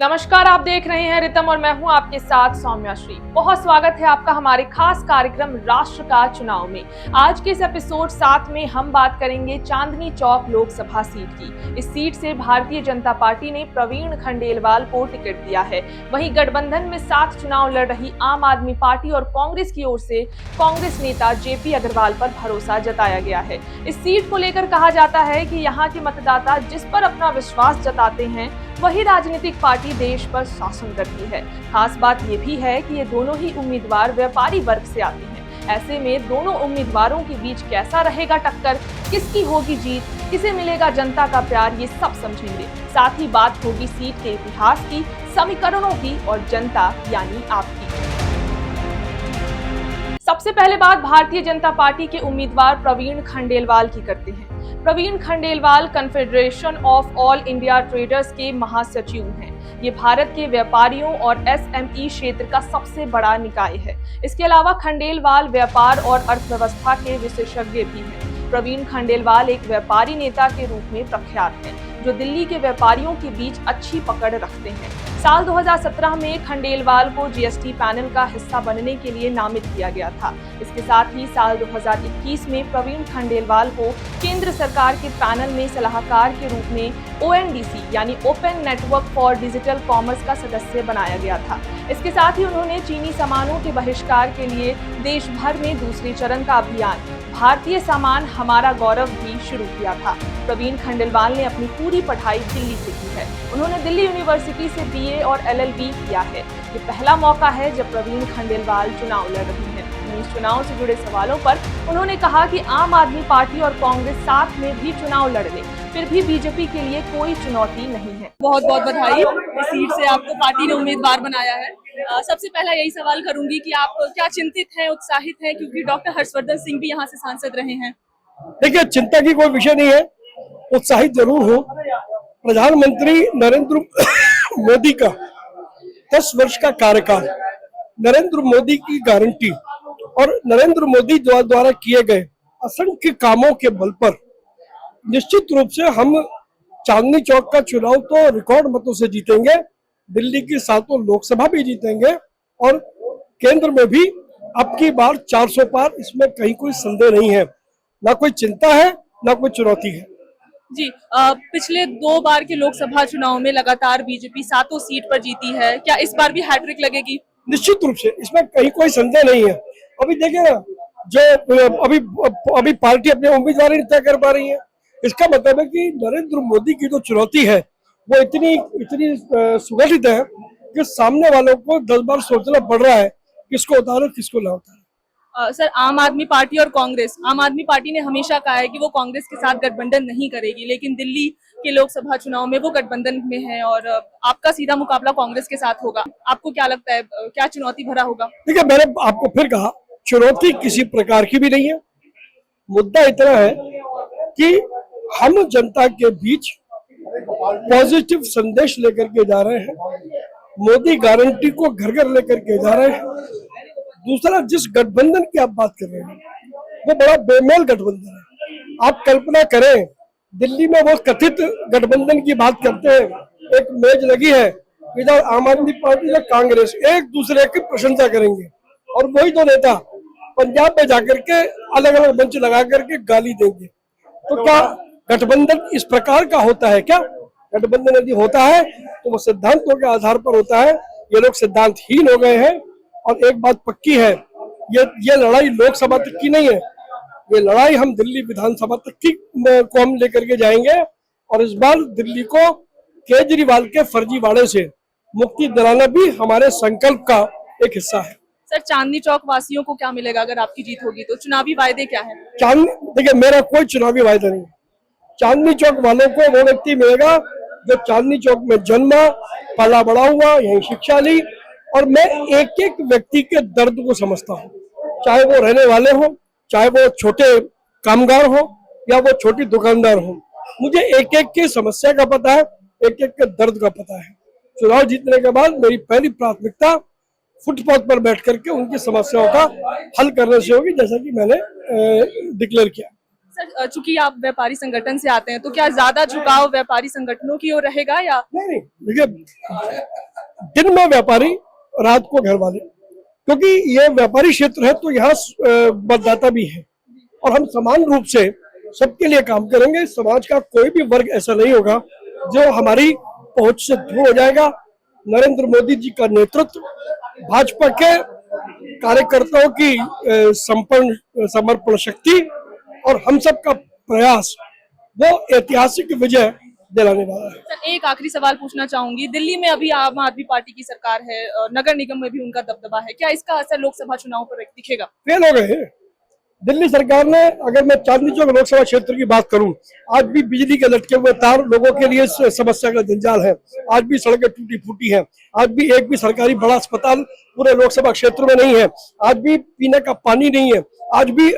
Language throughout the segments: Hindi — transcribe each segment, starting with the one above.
नमस्कार, आप देख रहे हैं रितम और मैं हूं आपके साथ सौम्या श्री। बहुत स्वागत है आपका हमारे खास कार्यक्रम राष्ट्र का चुनाव में। आज के इस एपिसोड 7 में हम बात करेंगे चांदनी चौक लोकसभा सीट की। इस सीट से भारतीय जनता पार्टी ने प्रवीण खंडेलवाल को टिकट दिया है। वहीं गठबंधन में 7 चुनाव लड़ रही आम आदमी पार्टी और कांग्रेस की ओर से कांग्रेस नेता जेपी अग्रवाल पर भरोसा जताया गया है। इस सीट को लेकर कहा जाता है कि यहाँ के मतदाता जिस पर अपना विश्वास जताते हैं वही राजनीतिक पार्टी देश पर शासन करती है। खास बात ये भी है कि ये दोनों ही उम्मीदवार व्यापारी वर्ग से आते हैं। ऐसे में दोनों उम्मीदवारों के बीच कैसा रहेगा टक्कर, किसकी होगी जीत, किसे मिलेगा जनता का प्यार, ये सब समझेंगे। साथ ही बात होगी सीट के इतिहास की, समीकरणों की और जनता यानी आपकी। सबसे पहले बात भारतीय जनता पार्टी के उम्मीदवार प्रवीण खंडेलवाल की करते हैं। Praveen Khandelwal confederation of all India traders के महासचिव हैं। ये भारत के व्यापारियों और एसएमई क्षेत्र का सबसे बड़ा निकाय है। इसके अलावा खंडेलवाल व्यापार और अर्थव्यवस्था के विशेषज्ञ भी हैं। प्रवीण खंडेलवाल एक व्यापारी नेता के रूप में प्रख्यात हैं, जो दिल्ली के व्यापारियों के बीच अच्छी पकड़ रखते हैं। साल 2017 में खंडेलवाल को जीएसटी पैनल का हिस्सा बनने के लिए नामित किया गया था। इसके साथ ही साल 2021 में प्रवीण खंडेलवाल को केंद्र सरकार के पैनल में सलाहकार के रूप में ओएनडीसी यानी open network for digital commerce का सदस्य बनाया गया था। इसके साथ ही उन्होंने चीनी सामानों के बहिष्कार के लिए देश भर में दूसरे चरण का अभियान भारतीय सामान हमारा गौरव भी शुरू किया था। प्रवीण खंडेलवाल ने अपनी पूरी पढ़ाई दिल्ली से की है। उन्होंने दिल्ली यूनिवर्सिटी से बीए और एलएलबी किया है। ये पहला मौका है जब प्रवीण खंडेलवाल चुनाव लड़ रही हैं। इस चुनाव से जुड़े सवालों पर उन्होंने कहा कि आम आदमी पार्टी और कांग्रेस साथ में भी चुनाव लड़ ले, फिर भी बीजेपी के लिए कोई चुनौती नहीं है। बहुत बहुत बधाई, इस सीट से आपको पार्टी ने उम्मीदवार बनाया है। सबसे पहला यही सवाल करूंगी कि आप क्या चिंतित हैं, उत्साहित हैं, क्योंकि डॉक्टर हर्षवर्धन सिंह भी यहाँ से सांसद रहे हैं। देखिए, चिंता की कोई विषय नहीं है, उत्साहित जरूर हूँ। प्रधानमंत्री नरेंद्र मोदी का 10 वर्ष का कार्यकाल, नरेंद्र मोदी की गारंटी और नरेंद्र मोदी द्वारा किए गए असंख्य कामों के बल पर निश्चित रूप से हम चांदनी चौक का चुनाव तो रिकॉर्ड मतों से जीतेंगे, दिल्ली की 7 लोकसभा भी जीतेंगे और केंद्र में भी अब की बार 400 पार, इसमें कहीं कोई संदेह नहीं है। ना कोई चिंता है, ना कोई चुनौती है। जी, पिछले 2 बार के लोकसभा चुनाव में लगातार बीजेपी 7 सीट पर जीती है। क्या इस बार भी हैट्रिक लगेगी? निश्चित रूप से, इसमें कहीं कोई संदेह नहीं है। अभी देखिए ना, जो अभी पार्टी अपने उम्मीदवार नहीं तय कर पा रही है। इसका मतलब है कि नरेंद्र मोदी की जो चुनौती है वो इतनी सुगठित है कि सामने वालों को 10 बार सोचना पड़ रहा है किसको उतारो किसको ना उतारो। सर, आम आदमी पार्टी और कांग्रेस, आम आदमी पार्टी ने हमेशा कहा है कि वो कांग्रेस के साथ गठबंधन नहीं करेगी, लेकिन दिल्ली के लोकसभा चुनाव में वो गठबंधन में है और आपका सीधा मुकाबला कांग्रेस के साथ होगा। आपको क्या लगता है, क्या चुनौती भरा होगा? देखिए, मैंने आपको फिर कहा, चुनौती किसी प्रकार की भी नहीं है। मुद्दा इतना है कि हम जनता के बीच पॉजिटिव संदेश लेकर के जा रहे हैं, मोदी गारंटी को घर घर लेकर के जा रहे हैं। दूसरा, जिस गठबंधन की आप बात कर रहे हैं वो बड़ा बेमेल गठबंधन है। आप कल्पना करें, दिल्ली में वो कथित गठबंधन की बात करते हैं, एक मेज लगी है, इधर आम आदमी पार्टी और कांग्रेस एक दूसरे की प्रशंसा करेंगे और वही दो नेता पंजाब में जाकर के अलग अलग मंच लगा करके गाली देंगे। तो क्या गठबंधन इस प्रकार का होता है? क्या गठबंधन यदि होता है तो वो सिद्धांतों के आधार पर होता है। ये लोग सिद्धांतहीन हो गए हैं और एक बात पक्की है, ये लड़ाई लोकसभा तक की नहीं है, ये लड़ाई हम दिल्ली विधानसभा तक की को हम लेकर के जाएंगे और इस बार दिल्ली को केजरीवाल के फर्जीवाड़े से मुक्ति दिलाना भी हमारे संकल्प का एक हिस्सा है। सर, चांदनी चौक वासियों को क्या मिलेगा अगर आपकी जीत होगी तो? चुनावी वायदे क्या है? देखिए, मेरा कोई चुनावी वायदा नहीं। चांदनी चौक वालों को वो व्यक्ति मिलेगा जो चांदनी चौक में जन्मा, पला बड़ा हुआ, यहीं शिक्षा ली और मैं एक एक व्यक्ति के दर्द को समझता हूँ, चाहे वो रहने वाले हो, चाहे वो छोटे कामगार हो या वो छोटी दुकानदार हो। मुझे एक एक की समस्या का पता है, एक एक के दर्द का पता है। चुनाव जीतने के बाद मेरी पहली प्राथमिकता फुटपाथ पर बैठ करके उनकी समस्याओं का हल करने से होगी, जैसा कि मैंने डिक्लेयर किया। सर, चूंकि आप व्यापारी संगठन से आते हैं तो क्या ज्यादा झुकाव व्यापारी संगठनों की ओर रहेगा या? नहीं, देखिए, दिन में व्यापारी, रात को घर वाले, क्योंकि ये व्यापारी क्षेत्र है तो यहाँ मतदाता भी है और हम समान रूप से सबके लिए काम करेंगे। समाज का कोई भी वर्ग ऐसा नहीं होगा जो हमारी पहुंच से दूर हो जाएगा। नरेंद्र मोदी जी का नेतृत्व, भाजपा के कार्यकर्ताओं की समर्पण शक्ति और हम सब का प्रयास वो ऐतिहासिक विजय दिलाने वाला है। सर, एक आखिरी सवाल पूछना चाहूंगी। दिल्ली में अभी आम आदमी पार्टी की सरकार है, नगर निगम में भी उनका दबदबा है, क्या इसका असर लोकसभा चुनाव पर दिखेगा? फेल हो गए हैं दिल्ली सरकार ने। अगर मैं चांदनी चौक लोकसभा क्षेत्र की बात करूं, आज भी बिजली के लटके हुए तार लोगों के लिए समस्या का जंजाल है। आज भी सड़कें टूटी फूटी हैं। आज भी एक भी सरकारी बड़ा अस्पताल पूरे लोकसभा क्षेत्र में नहीं है। आज भी पीने का पानी नहीं है। आज भी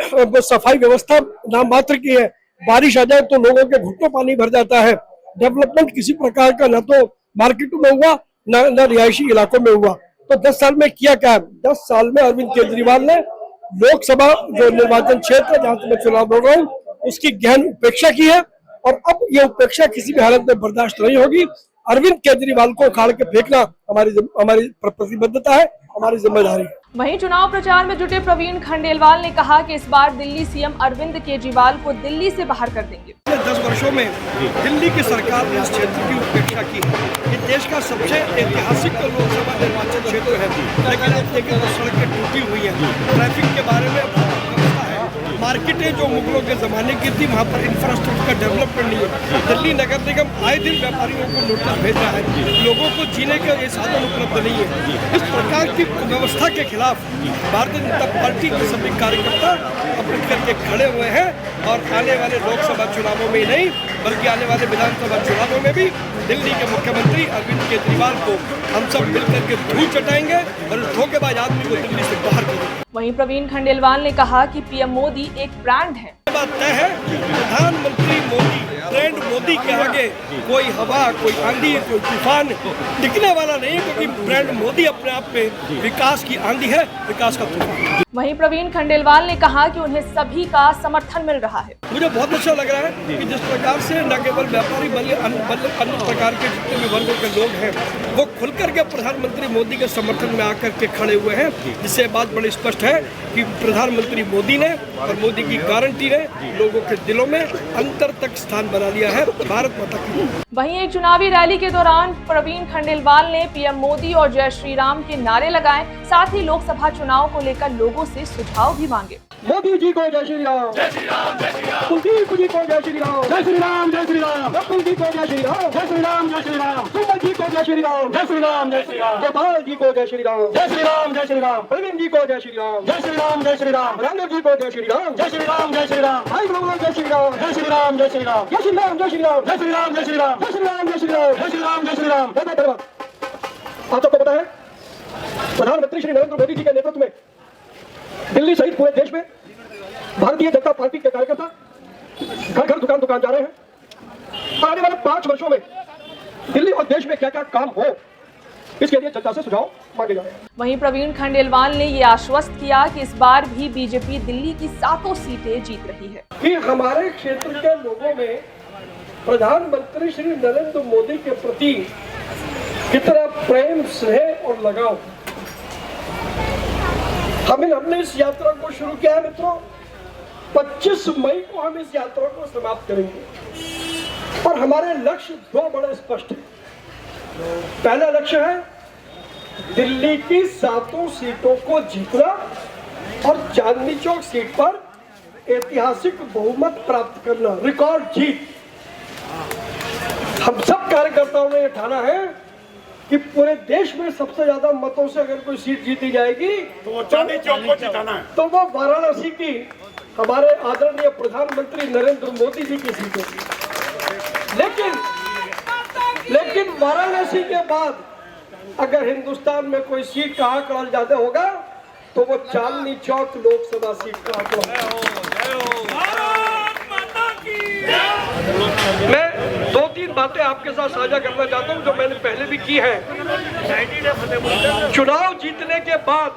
सफाई व्यवस्था नाम मात्र की है। बारिश आ जाए तो लोगों के घुटनों पानी भर जाता है। डेवलपमेंट किसी प्रकार का न तो मार्केटों में हुआ न रिहायशी इलाकों में हुआ। तो 10 साल में किया क्या? 10 साल में अरविंद केजरीवाल ने लोकसभा जो निर्वाचन क्षेत्र जहां से मैं चुनाव लड़ रहा हूँ उसकी गहन उपेक्षा की है और अब ये उपेक्षा किसी भी हालत में बर्दाश्त नहीं होगी। अरविंद केजरीवाल को उखाड़ के फेंकना हमारी प्रतिबद्धता है, हमारी जिम्मेदारी है। वहीं चुनाव प्रचार में जुटे प्रवीण खंडेलवाल ने कहा कि इस बार दिल्ली सीएम अरविंद केजरीवाल को दिल्ली से बाहर कर देंगे। 10 वर्षों में दिल्ली की सरकार ने इस क्षेत्र की उपेक्षा की है। ये देश का सबसे ऐतिहासिक लोकसभा निर्वाचन क्षेत्र है, लेकिन सड़कें टूटी हुई है। ट्रैफिक के बारे में व्यवस्था है। मार्केटें जो मुगलों के जमाने की थी वहाँ पर इंफ्रास्ट्रक्चर का डेवलपमेंट नहीं है। दिल्ली नगर निगम आए दिन व्यापारियों को नोटिस भेज रहा है, लोगों को जीने के ये साधन उपलब्ध नहीं है। इस प्रकार की व्यवस्था के खिलाफ भारतीय जनता पार्टी के सभी कार्यकर्ता अपने करके खड़े हुए हैं और आने वाले लोकसभा चुनावों में ही नहीं बल्कि आने वाले विधानसभा चुनावों में भी दिल्ली के मुख्यमंत्री अरविंद केजरीवाल को हम सब मिलकर के धूल चटाएंगे और इस धोखेबाज आदमी को दिल्ली से बाहर करेंगे। वहीं प्रवीण खंडेलवाल ने कहा कि पीएम मोदी एक ब्रांड है। बात तय है, प्रधानमंत्री मोदी, ब्रांड मोदी के आगे कोई हवा, कोई आंधी, कोई तूफान टिकने वाला नहीं, क्योंकि ब्रांड मोदी अपने आप में विकास की आंधी है, विकास का तूफान। वहीं प्रवीण खंडेलवाल ने कहा कि उन्हें सभी का समर्थन मिल रहा है। मुझे बहुत अच्छा लग रहा है कि जिस प्रकार से न केवल व्यापारी बल्कि अन्य प्रकार के जितने भी वर्गों के लोग हैं वो खुल करके प्रधानमंत्री मोदी के समर्थन में आकर के खड़े हुए हैं, जिससे बात बड़ी स्पष्ट है कि प्रधानमंत्री मोदी ने और मोदी की गारंटी ने लोगों के दिलों में अंतर तक स्थान बना लिया है। भारत माता की। वहीं एक चुनावी रैली के दौरान प्रवीण खंडेलवाल ने पीएम मोदी और जय श्री राम के नारे लगाए, साथ ही लोकसभा चुनाव को लेकर लोगों से सुझाव भी मांगे। मोदी जी को जय श्री राम, जय श्री राम, जय श्री राम। कुलदीप जी को जय श्री राम, जय श्री राम, जय श्री राम। रकुल जी को जय श्री राम, जय श्री राम, जय श्री राम। सुमन जी को जय श्री राम, जय श्री राम, जय श्री राम। गोपाल जी को जय श्री राम, जय श्री राम, जय श्री राम। प्रवीण जी को जय श्री राम, जय श्री राम, जय श्री राम। रामदेव जी को जय श्री राम, जय श्री राम, जय श्री राम। भाई लोगों जय श्री राम, जय श्री राम, जय श्री राम। जय श्री राम, जय श्री राम, जय श्री राम, जय श्री राम। जय श्री राम, जय श्री राम, जय श्री राम, जय श्री राम। धन्यवाद। आप सबको पता है प्रधानमंत्री श्री नरेंद्र मोदी जी के नेतृत्व में दिल्ली सहित पूरे देश में भारतीय जनता पार्टी के कार्यकर्ता घर घर दुकान दुकान जा रहे हैं। आने वाले 5 वर्षों में दिल्ली और देश में क्या क्या काम हो इसके लिए जनता से सुझाव मांगे जा रहे हैं। वहीं प्रवीण खंडेलवाल ने ये आश्वस्त किया कि इस बार भी बीजेपी दिल्ली की 7 सीटें जीत रही है। कि हमारे क्षेत्र के लोगों में प्रधानमंत्री श्री नरेंद्र मोदी के प्रति कितना प्रेम, स्नेह और लगाव। हमने इस यात्रा को शुरू किया है मित्रों। 25 मई को हम इस यात्रा को समाप्त करेंगे और हमारे लक्ष्य 2 बड़े स्पष्ट हैं। पहला लक्ष्य है दिल्ली की 7 सीटों को जीतना और चांदनी चौक सीट पर ऐतिहासिक बहुमत प्राप्त करना, रिकॉर्ड जीत। हम सब कार्यकर्ताओं ने यह ठाना है कि पूरे देश में सबसे ज्यादा मतों से अगर कोई सीट जीती जाएगी तो वो चांदनी चौक को जिताना है, तो वो वाराणसी की हमारे आदरणीय प्रधानमंत्री नरेंद्र मोदी जी की सीट होगी। लेकिन वाराणसी के बाद अगर हिंदुस्तान में कोई सीट का आंकड़ा ज्यादा होगा तो वो चांदनी चौक लोकसभा सीट का आंकड़ा। मैं 2-3 बातें आपके साथ साझा करना चाहता हूं जो मैंने पहले भी की है। चुनाव जीतने के बाद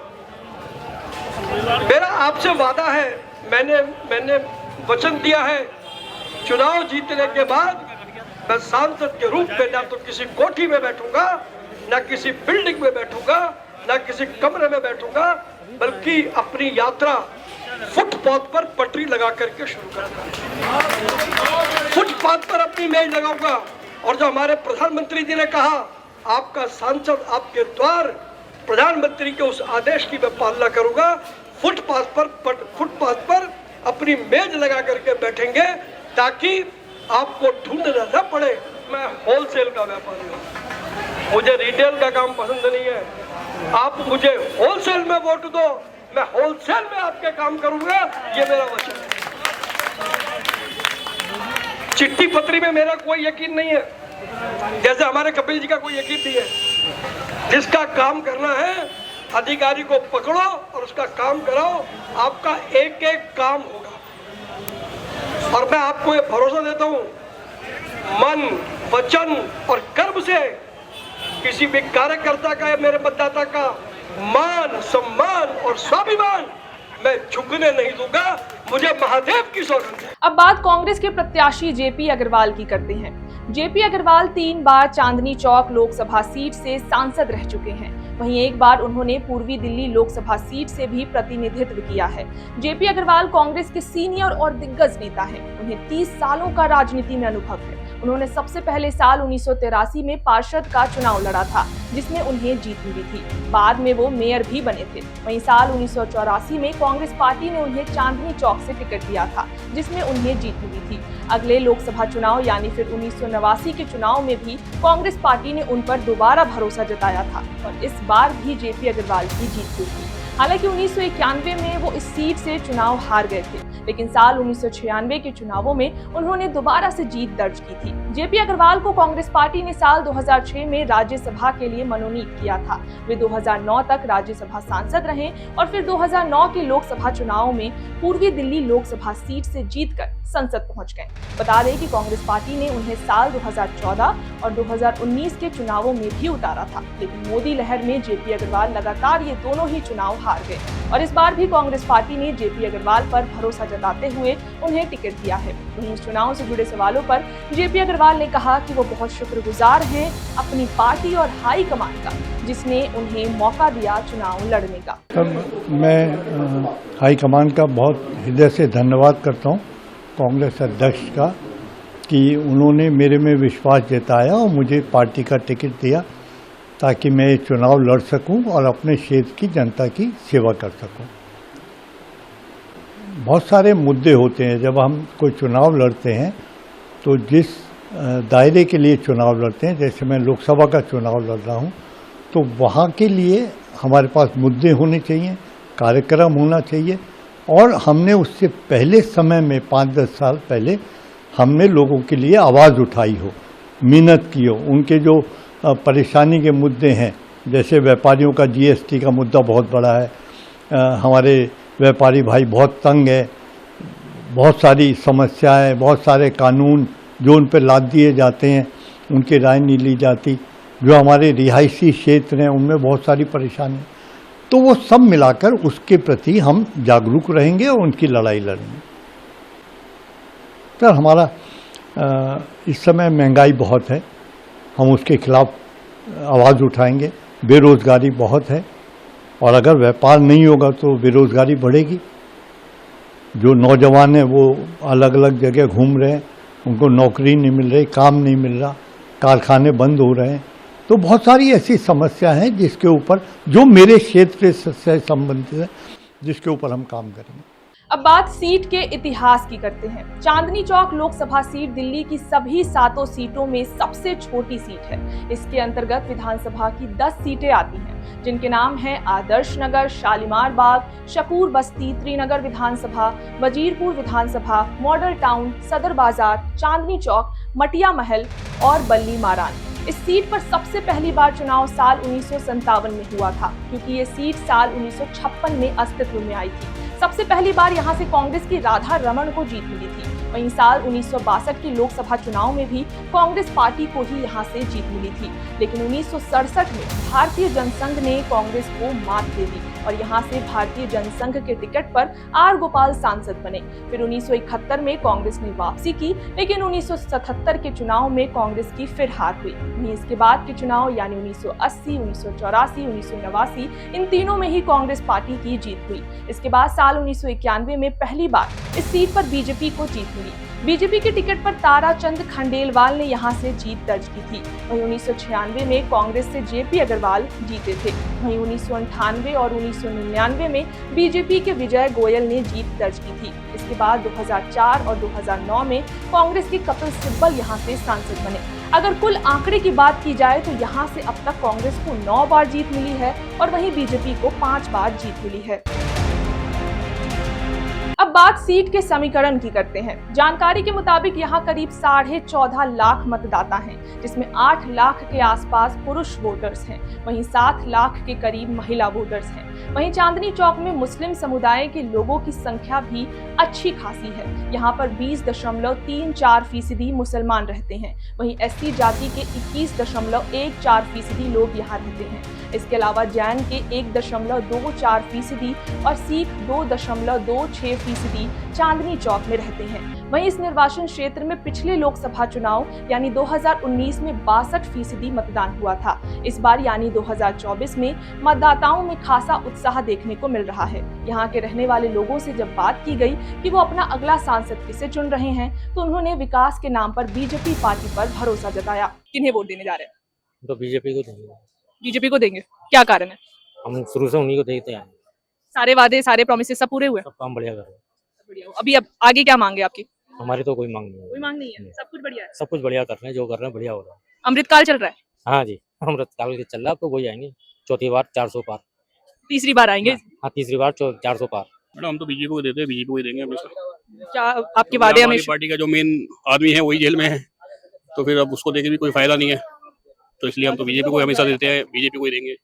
मेरा आपसे वादा है, मैंने वचन दिया है, चुनाव जीतने के बाद मैं सांसद के रूप में ना तो किसी कोठी में बैठूंगा, ना किसी बिल्डिंग में बैठूंगा, ना किसी कमरे में बैठूंगा, बल्कि अपनी यात्रा फुटपाथ पर पटरी लगा करके शुरू करूंगा। फुटपाथ पर अपनी मेज लगाऊंगा। और जो हमारे प्रधानमंत्री जी ने कहा, आपका सांसद आपके द्वार, प्रधानमंत्री के उस आदेश की मैं पालना करूंगा। फुटपाथ पर अपनी मेज लगा करके बैठेंगे ताकि आपको ढूंढना न पड़े। मैं होलसेल का व्यापारी हूँ, मुझे रिटेल का काम पसंद नहीं है। आप मुझे होलसेल में वोट दो, मैं होलसेल में आपके काम करूंगा, ये मेरा वचन है। चिट्ठी पत्री में मेरा कोई यकीन नहीं है, जैसे हमारे कपिल जी का कोई यकीन नहीं है। जिसका काम करना है, अधिकारी को पकड़ो और उसका काम कराओ, आपका एक एक काम होगा। और मैं आपको ये भरोसा देता हूं, मन, वचन और कर्म से किसी भी कार्यकर्ता का या मेरे मतदाता का मान, सम्मान और स्वाभिमान मैं झुकने नहीं दूंगा। मुझे महादेव की सौगंध है। अब बात कांग्रेस के प्रत्याशी जेपी अग्रवाल की करते हैं। जेपी अग्रवाल 3 बार चांदनी चौक लोकसभा सीट से सांसद रह चुके हैं। वहीं एक बार उन्होंने पूर्वी दिल्ली लोकसभा सीट से भी प्रतिनिधित्व किया है। जेपी अग्रवाल कांग्रेस के सीनियर और दिग्गज नेता हैं। उन्हें 30 सालों का राजनीति में अनुभव है। उन्होंने सबसे पहले साल 1983 में पार्षद का चुनाव लड़ा था, जिसमें उन्हें जीत मिली थी। बाद में वो मेयर भी बने थे। वहीं साल 1984 में कांग्रेस पार्टी ने उन्हें चांदनी चौक से टिकट दिया था, जिसमें उन्हें जीत मिली थी। अगले लोकसभा चुनाव यानी फिर 1989 के चुनाव में भी कांग्रेस पार्टी ने उन पर दोबारा भरोसा जताया था और इस बार भी जेपी अग्रवाल की जीत हुई थी। हालांकि 1991 में वो इस सीट से चुनाव हार गए थे, लेकिन साल 1996 के चुनावों में उन्होंने दोबारा से जीत दर्ज की थी। जेपी अग्रवाल को कांग्रेस पार्टी ने साल 2006 में राज्यसभा के लिए मनोनीत किया था। वे 2009 तक राज्यसभा सांसद रहे और फिर 2009 के लोकसभा चुनाव में पूर्वी दिल्ली लोकसभा सीट से जीतकर संसद पहुंच गए। बता दें कि कांग्रेस पार्टी ने उन्हें साल 2014 और 2019 के चुनावों में भी उतारा था, लेकिन मोदी लहर में जेपी अग्रवाल लगातार ये दोनों ही चुनाव हार गए और इस बार भी कांग्रेस पार्टी ने जेपी अग्रवाल पर भरोसा जताते हुए उन्हें टिकट दिया है। वहीं इस चुनाव से जुड़े सवालों पर जेपी अग्रवाल ने कहा कि वो बहुत शुक्रगुजार हैं अपनी पार्टी और हाई कमान का, जिसने उन्हें मौका दिया चुनाव लड़ने का। मैं हाई कमान का बहुत हृदय से धन्यवाद करता हूँ, कांग्रेस अध्यक्ष का, कि उन्होंने मेरे में विश्वास जताया और मुझे पार्टी का टिकट दिया ताकि मैं चुनाव लड़ सकूं और अपने क्षेत्र की जनता की सेवा कर सकूं। बहुत सारे मुद्दे होते हैं जब हम कोई चुनाव लड़ते हैं, तो जिस दायरे के लिए चुनाव लड़ते हैं, जैसे मैं लोकसभा का चुनाव लड़ रहा हूं, तो वहाँ के लिए हमारे पास मुद्दे होने चाहिए, कार्यक्रम होना चाहिए। और हमने उससे पहले समय में 5-10 साल पहले हमने लोगों के लिए आवाज़ उठाई हो, मेहनत की हो। उनके जो परेशानी के मुद्दे हैं, जैसे व्यापारियों का जीएसटी का मुद्दा बहुत बड़ा है, हमारे व्यापारी भाई बहुत तंग है, बहुत सारी समस्याएं, बहुत सारे कानून जो उन पर लाद दिए जाते हैं, उनकी राय नहीं ली जाती। जो हमारे रिहायशी क्षेत्र हैं उनमें बहुत सारी परेशानी, तो वो सब मिलाकर उसके प्रति हम जागरूक रहेंगे और उनकी लड़ाई लड़ेंगे। तो हमारा इस समय महंगाई बहुत है, हम उसके खिलाफ आवाज़ उठाएंगे। बेरोज़गारी बहुत है और अगर व्यापार नहीं होगा तो बेरोज़गारी बढ़ेगी। जो नौजवान हैं वो अलग अलग जगह घूम रहे हैं, उनको नौकरी नहीं मिल रही, काम नहीं मिल रहा, कारखाने बंद हो रहे हैं। तो बहुत सारी ऐसी समस्या हैं जिसके ऊपर, जो मेरे क्षेत्र से संबंधित है, जिसके ऊपर हम काम करेंगे। अब बात सीट के इतिहास की करते हैं। चांदनी चौक लोकसभा सीट दिल्ली की सभी 7 सीटों में सबसे छोटी सीट है। इसके अंतर्गत विधानसभा की 10 सीटें आती हैं, जिनके नाम हैं आदर्श नगर, शालीमार बाग, शकूर बस्ती, त्रिनगर विधानसभा, वजीरपुर विधानसभा, मॉडल टाउन, सदर बाजार, चांदनी चौक, मटिया महल और बल्ली मारान। इस सीट पर सबसे पहली बार चुनाव साल 1957 में हुआ था, क्योंकि ये सीट साल 1956 में अस्तित्व में आई थी। सबसे पहली बार यहाँ से कांग्रेस की राधा रमन को जीत मिली थी। वहीं साल 1962 के लोकसभा चुनाव में भी कांग्रेस पार्टी को ही यहाँ से जीत मिली थी, लेकिन 1967 में भारतीय जनसंघ ने कांग्रेस को मात दे दी और यहाँ से भारतीय जनसंघ के टिकट पर आर गोपाल सांसद बने। फिर 1971 में कांग्रेस ने वापसी की, लेकिन 1977 के चुनाव में कांग्रेस की फिर हार हुई। वहीं इसके बाद के चुनाव यानी 1980, 1984, 1989 इन तीनों में ही कांग्रेस पार्टी की जीत हुई। इसके बाद साल 1991 में पहली बार इस सीट पर बीजेपी को जीत मिली। बीजेपी के टिकट पर ताराचंद खंडेलवाल ने यहां से जीत दर्ज की थी। वहीं 1996 में कांग्रेस से जेपी अग्रवाल जीते थे। वहीं 1998 और 1999 में बीजेपी के विजय गोयल ने जीत दर्ज की थी। इसके बाद 2004 और 2009 में कांग्रेस के कपिल सिब्बल यहां से सांसद बने। अगर कुल आंकड़े की बात की जाए तो यहां से अब तक कांग्रेस को 9 बार जीत मिली है और वहीं बीजेपी को 5 बार जीत मिली है। अब बात सीट के समीकरण की करते हैं। जानकारी के मुताबिक यहाँ करीब 14.5 लाख मतदाता हैं, जिसमें 8 लाख के आसपास पुरुष वोटर्स हैं। वहीं 7 लाख के करीब महिला वोटर्स हैं। वहीं चांदनी चौक में मुस्लिम समुदाय के लोगों की संख्या भी अच्छी खासी है। यहाँ पर 20.34% मुसलमान रहते हैं। वहीं एससी जाति के 21.14% लोग यहाँ रहते हैं। इसके अलावा जैन के 1.24% और सिख 2.26% चांदनी चौक में रहते हैं। वहीं इस निर्वाचन क्षेत्र में पिछले लोकसभा चुनाव यानी 2019 में 62% मतदान हुआ था। इस बार यानी 2024 में मतदाताओं में खासा उत्साह देखने को मिल रहा है। यहाँ के रहने वाले लोगों से जब बात की गई कि वो अपना अगला सांसद किसे चुन रहे हैं, तो उन्होंने विकास के नाम पर बीजेपी पार्टी पर भरोसा जताया। किन्हें वोट देने जा रहे हैं? तो बीजेपी को देंगे। बीजेपी को देंगे, क्या कारण है? हम शुरू से उन्हीं को देखते आए हैं। सारे वादे, सारे प्रॉमिसेस सब पूरे हुए? सब काम बढ़िया कर रहे हैं। बढ़िया। अभी अब आगे क्या मांगे आपकी? हमारी तो कोई मांग नहीं है। कोई मांग नहीं है, सब कुछ बढ़िया है। सब कुछ बढ़िया कर रहे हैं, जो कर रहे हैं बढ़िया हो रहा है। अमृतकाल चल रहा है? हाँ जी, अमृतकाल के चल रहा है, तो वही आएंगे चौथी बार 400 पार। तीसरी बार आएंगे? हाँ, तीसरी बार 400 पार। मैडम हम तो बीजेपी को देते हैं, बीजेपी को ही देंगे हमेशा। क्या आपके वादे? हमारी हमेशा पार्टी का जो मेन आदमी है वही जेल में है, तो फिर अब उसको देके भी कोई फायदा नहीं है, तो इसलिए हम तो बीजेपी को हमेशा देते हैं, बीजेपी को ही देंगे।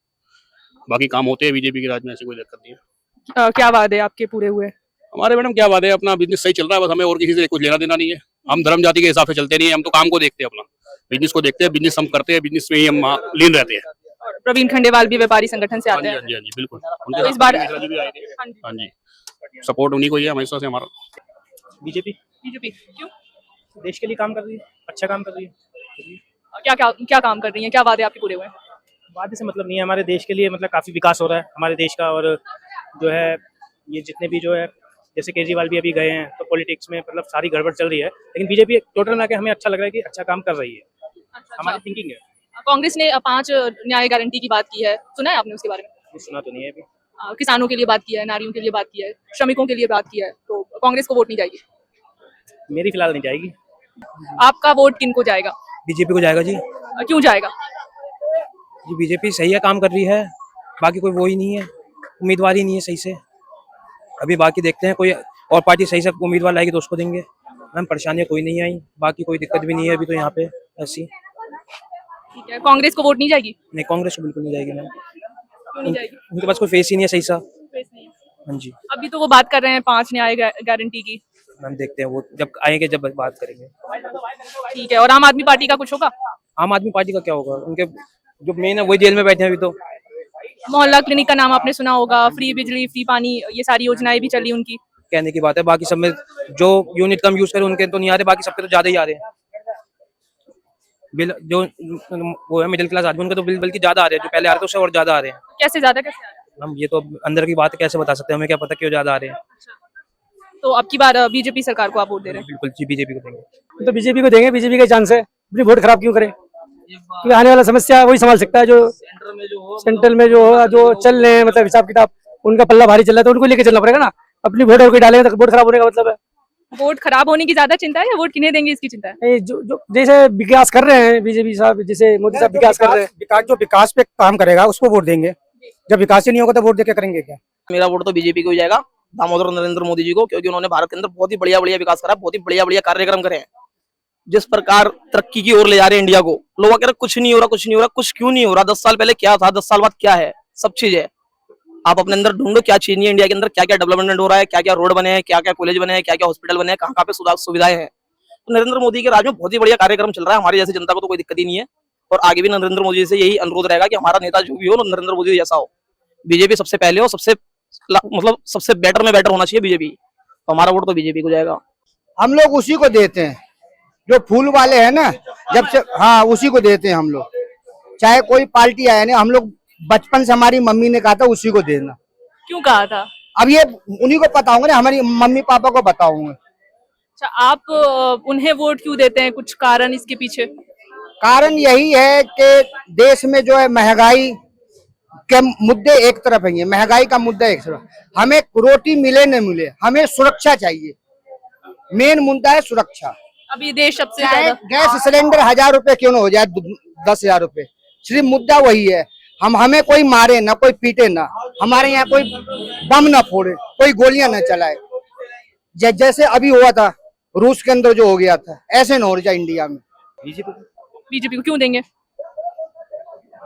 बाकी काम होते हैं बीजेपी के राज में, ऐसी कोई दिक्कत नहीं है। क्या वादे आपके पूरे हुए? हमारे मैडम क्या बात है, अपना बिजनेस सही चल रहा है, बस हमें और किसी से कुछ लेना देना नहीं है। हम धर्म जाति के हिसाब से चलते नहीं है, हम तो काम को देखते हैं, अपना बिजनेस को देखते हैं, बिजनेस हम करते हैं, बिजनेस में ही हम लीन रहते हैं। प्रवीण खंडेलवाल भी व्यापारी संगठन से हाँ आते जी, हैं। हाँ जी, हाँ जी, बिल्कुल। तो इस बार भी आए थे। हाँ जी, सपोर्ट उन्हीं को ही है हमेशा से हमारा। बीजेपी क्यों? देश के लिए काम कर रही है, अच्छा काम कर रही है। क्या क्या क्या काम कर रही हैं? क्या वादे आपके पूरे हुए? वादे से मतलब नहीं है, हमारे देश के लिए मतलब काफी विकास हो रहा है हमारे देश का। और जो है ये जितने भी जो है, जैसे केजरीवाल भी अभी गए हैं, तो पॉलिटिक्स में मतलब सारी गड़बड़ चल रही है, लेकिन बीजेपी टोटल मिला के हमें अच्छा लग रहा है कि अच्छा काम कर रही है। हमारी थिंकिंग है। कांग्रेस ने 5 न्याय गारंटी की बात की है, सुना है आपने उसके बारे में? सुना तो नहीं है अभी। किसानों के लिए बात किया है, नारियों के लिए बात किया है, श्रमिकों के लिए बात किया है, तो कांग्रेस को वोट नहीं जाएगी? मेरी फिलहाल नहीं जाएगी। आपका वोट किनको जाएगा? बीजेपी को जाएगा जी। क्यों जाएगा? जी बीजेपी सही है, काम कर रही है, बाकी कोई वो ही नहीं है, उम्मीदवार ही नहीं है सही से। अभी बाकी देखते हैं, कोई और पार्टी सही से उम्मीदवार लाएगी तो उसको देंगे। मैम परेशानियां कोई नहीं आई, बाकी कोई दिक्कत भी नहीं है अभी तो यहाँ पे ऐसी। ठीक है, कांग्रेस को वोट नहीं जाएगी? नहीं, कांग्रेस को बिल्कुल नहीं जाएगी मैम। क्यों नहीं जाएगी? उनके पास कोई फेस ही नहीं है सही सा। फेस नहीं है। हाँ जी अभी तो वो बात कर रहे हैं 5 न्याय गारंटी की। मैम, देखते हैं वो जब आएंगे जब बात करेंगे। ठीक है, और आम आदमी पार्टी का कुछ होगा? आम आदमी पार्टी का क्या होगा, उनके जो मेन है वही जेल में बैठे हैं अभी तो। मोहल्ला क्लिनिक का नाम आपने सुना होगा, फ्री बिजली, फ्री पानी, ये सारी योजनाएं भी चली उनकी। कहने की बात है, बाकी सब में जो यूनिट कम यूज करे उनके तो नहीं आ रहे, बाकी सबके तो ज्यादा ही आ रहे हैं बिल। जो वो है मिडिल क्लास आदमी, उनके तो बिल बल्कि ज्यादा आ रहे हैं, जो पहले आ रहे थे उससे और ज्यादा आ रहे हैं। कैसे ज्यादा, कैसे आ रहे हैं? हम ये तो अंदर की बात है, कैसे बता सकते हैं, हमें क्या पता क्यों ज्यादा आ रहे हैं। तो अब की बार बीजेपी सरकार को आप वोट दे रहे हैं? बिल्कुल जी, बीजेपी को देंगे। तो बीजेपी को देंगे, बीजेपी का चांस है। अपनी वोट खराब क्यों करें, क्योंकि आने वाला समस्या वही संभाल सकता है। जो सेंट्रल में जो चल रहे हैं, मतलब हिसाब किताब उनका पल्ला भारी चल रहा है, तो उनको लेके चलना पड़ेगा ना। अपनी वोट और कोई डालेंगे तो वोट खराब होने का मतलब है। वोट खराब होने की ज्यादा चिंता है या वोट किन्हें देंगे इसकी चिंता है? जो जैसे विकास कर रहे हैं बीजेपी साहब, जैसे मोदी साहब विकास कर रहे हैं, जो विकास पे काम करेगा उसको वोट देंगे। जब विकास ही नहीं होगा तो वोट देके करेंगे क्या। मेरा वोट तो बीजेपी को ही जाएगा, दामोदर नरेंद्र मोदी जी को, क्योंकि उन्होंने भारत के अंदर बहुत ही बढ़िया विकास करा, बहुत ही बढ़िया कार्यक्रम करे हैं। जिस प्रकार तरक्की की ओर ले जा रहे हैं इंडिया को, लोग कह रहे कुछ नहीं हो रहा, कुछ नहीं हो रहा, कुछ क्यों नहीं हो रहा? 10 साल पहले क्या था, 10 साल बाद क्या है, सब चीज है। आप अपने अंदर ढूंढो क्या चीज नहीं है इंडिया के अंदर, क्या क्या डेवलपमेंट हो रहा है, क्या क्या रोड बने हैं, क्या क्या कॉलेज बने हैं, क्या क्या हॉस्पिटल बने हैं, कहाँ पे सुविधाएं हैं। तो नरेंद्र मोदी के राज में बहुत ही बढ़िया कार्यक्रम चल रहा है। हमारी जैसी जनता को तो कोई दिक्कत ही नहीं है, और आगे भी नरेंद्र मोदी से यही अनुरोध रहेगा कि हमारा नेता जो भी हो नरेंद्र मोदी जैसा हो। बीजेपी सबसे पहले और मतलब सबसे बेटर में बेटर होना चाहिए बीजेपी, तो हमारा वोट तो बीजेपी को जाएगा। हम लोग उसी को देते हैं जो फूल वाले हैं ना, जब से हाँ उसी को देते हैं हम लोग, चाहे कोई पार्टी आए ना, हम लोग बचपन से हमारी मम्मी ने कहा था उसी को देना। क्यों कहा था? अब ये उन्हीं को पता होंगे ना, हमारी मम्मी पापा को बताऊंगा। अच्छा, आप उन्हें वोट क्यों देते हैं? कुछ कारण इसके पीछे? कारण यही है कि देश में जो है महंगाई के मुद्दे एक तरफ है, महंगाई का मुद्दा एक तरफ, हमें रोटी मिले न मिले, हमें सुरक्षा चाहिए, मेन मुद्दा है सुरक्षा। अभी देश सबसे चाहे ज्यादा गैस सिलेंडर 1000 रुपए क्यों ना हो जाए, 10,000 रुपए, सिर्फ मुद्दा वही है, हमें कोई मारे ना, कोई पीटे ना, हमारे यहाँ कोई बम ना फोड़े, कोई गोलियां ना चलाए, जैसे अभी हुआ था रूस के अंदर जो हो गया था, ऐसे ना हो जाए इंडिया में। बीजेपी को क्यों देंगे?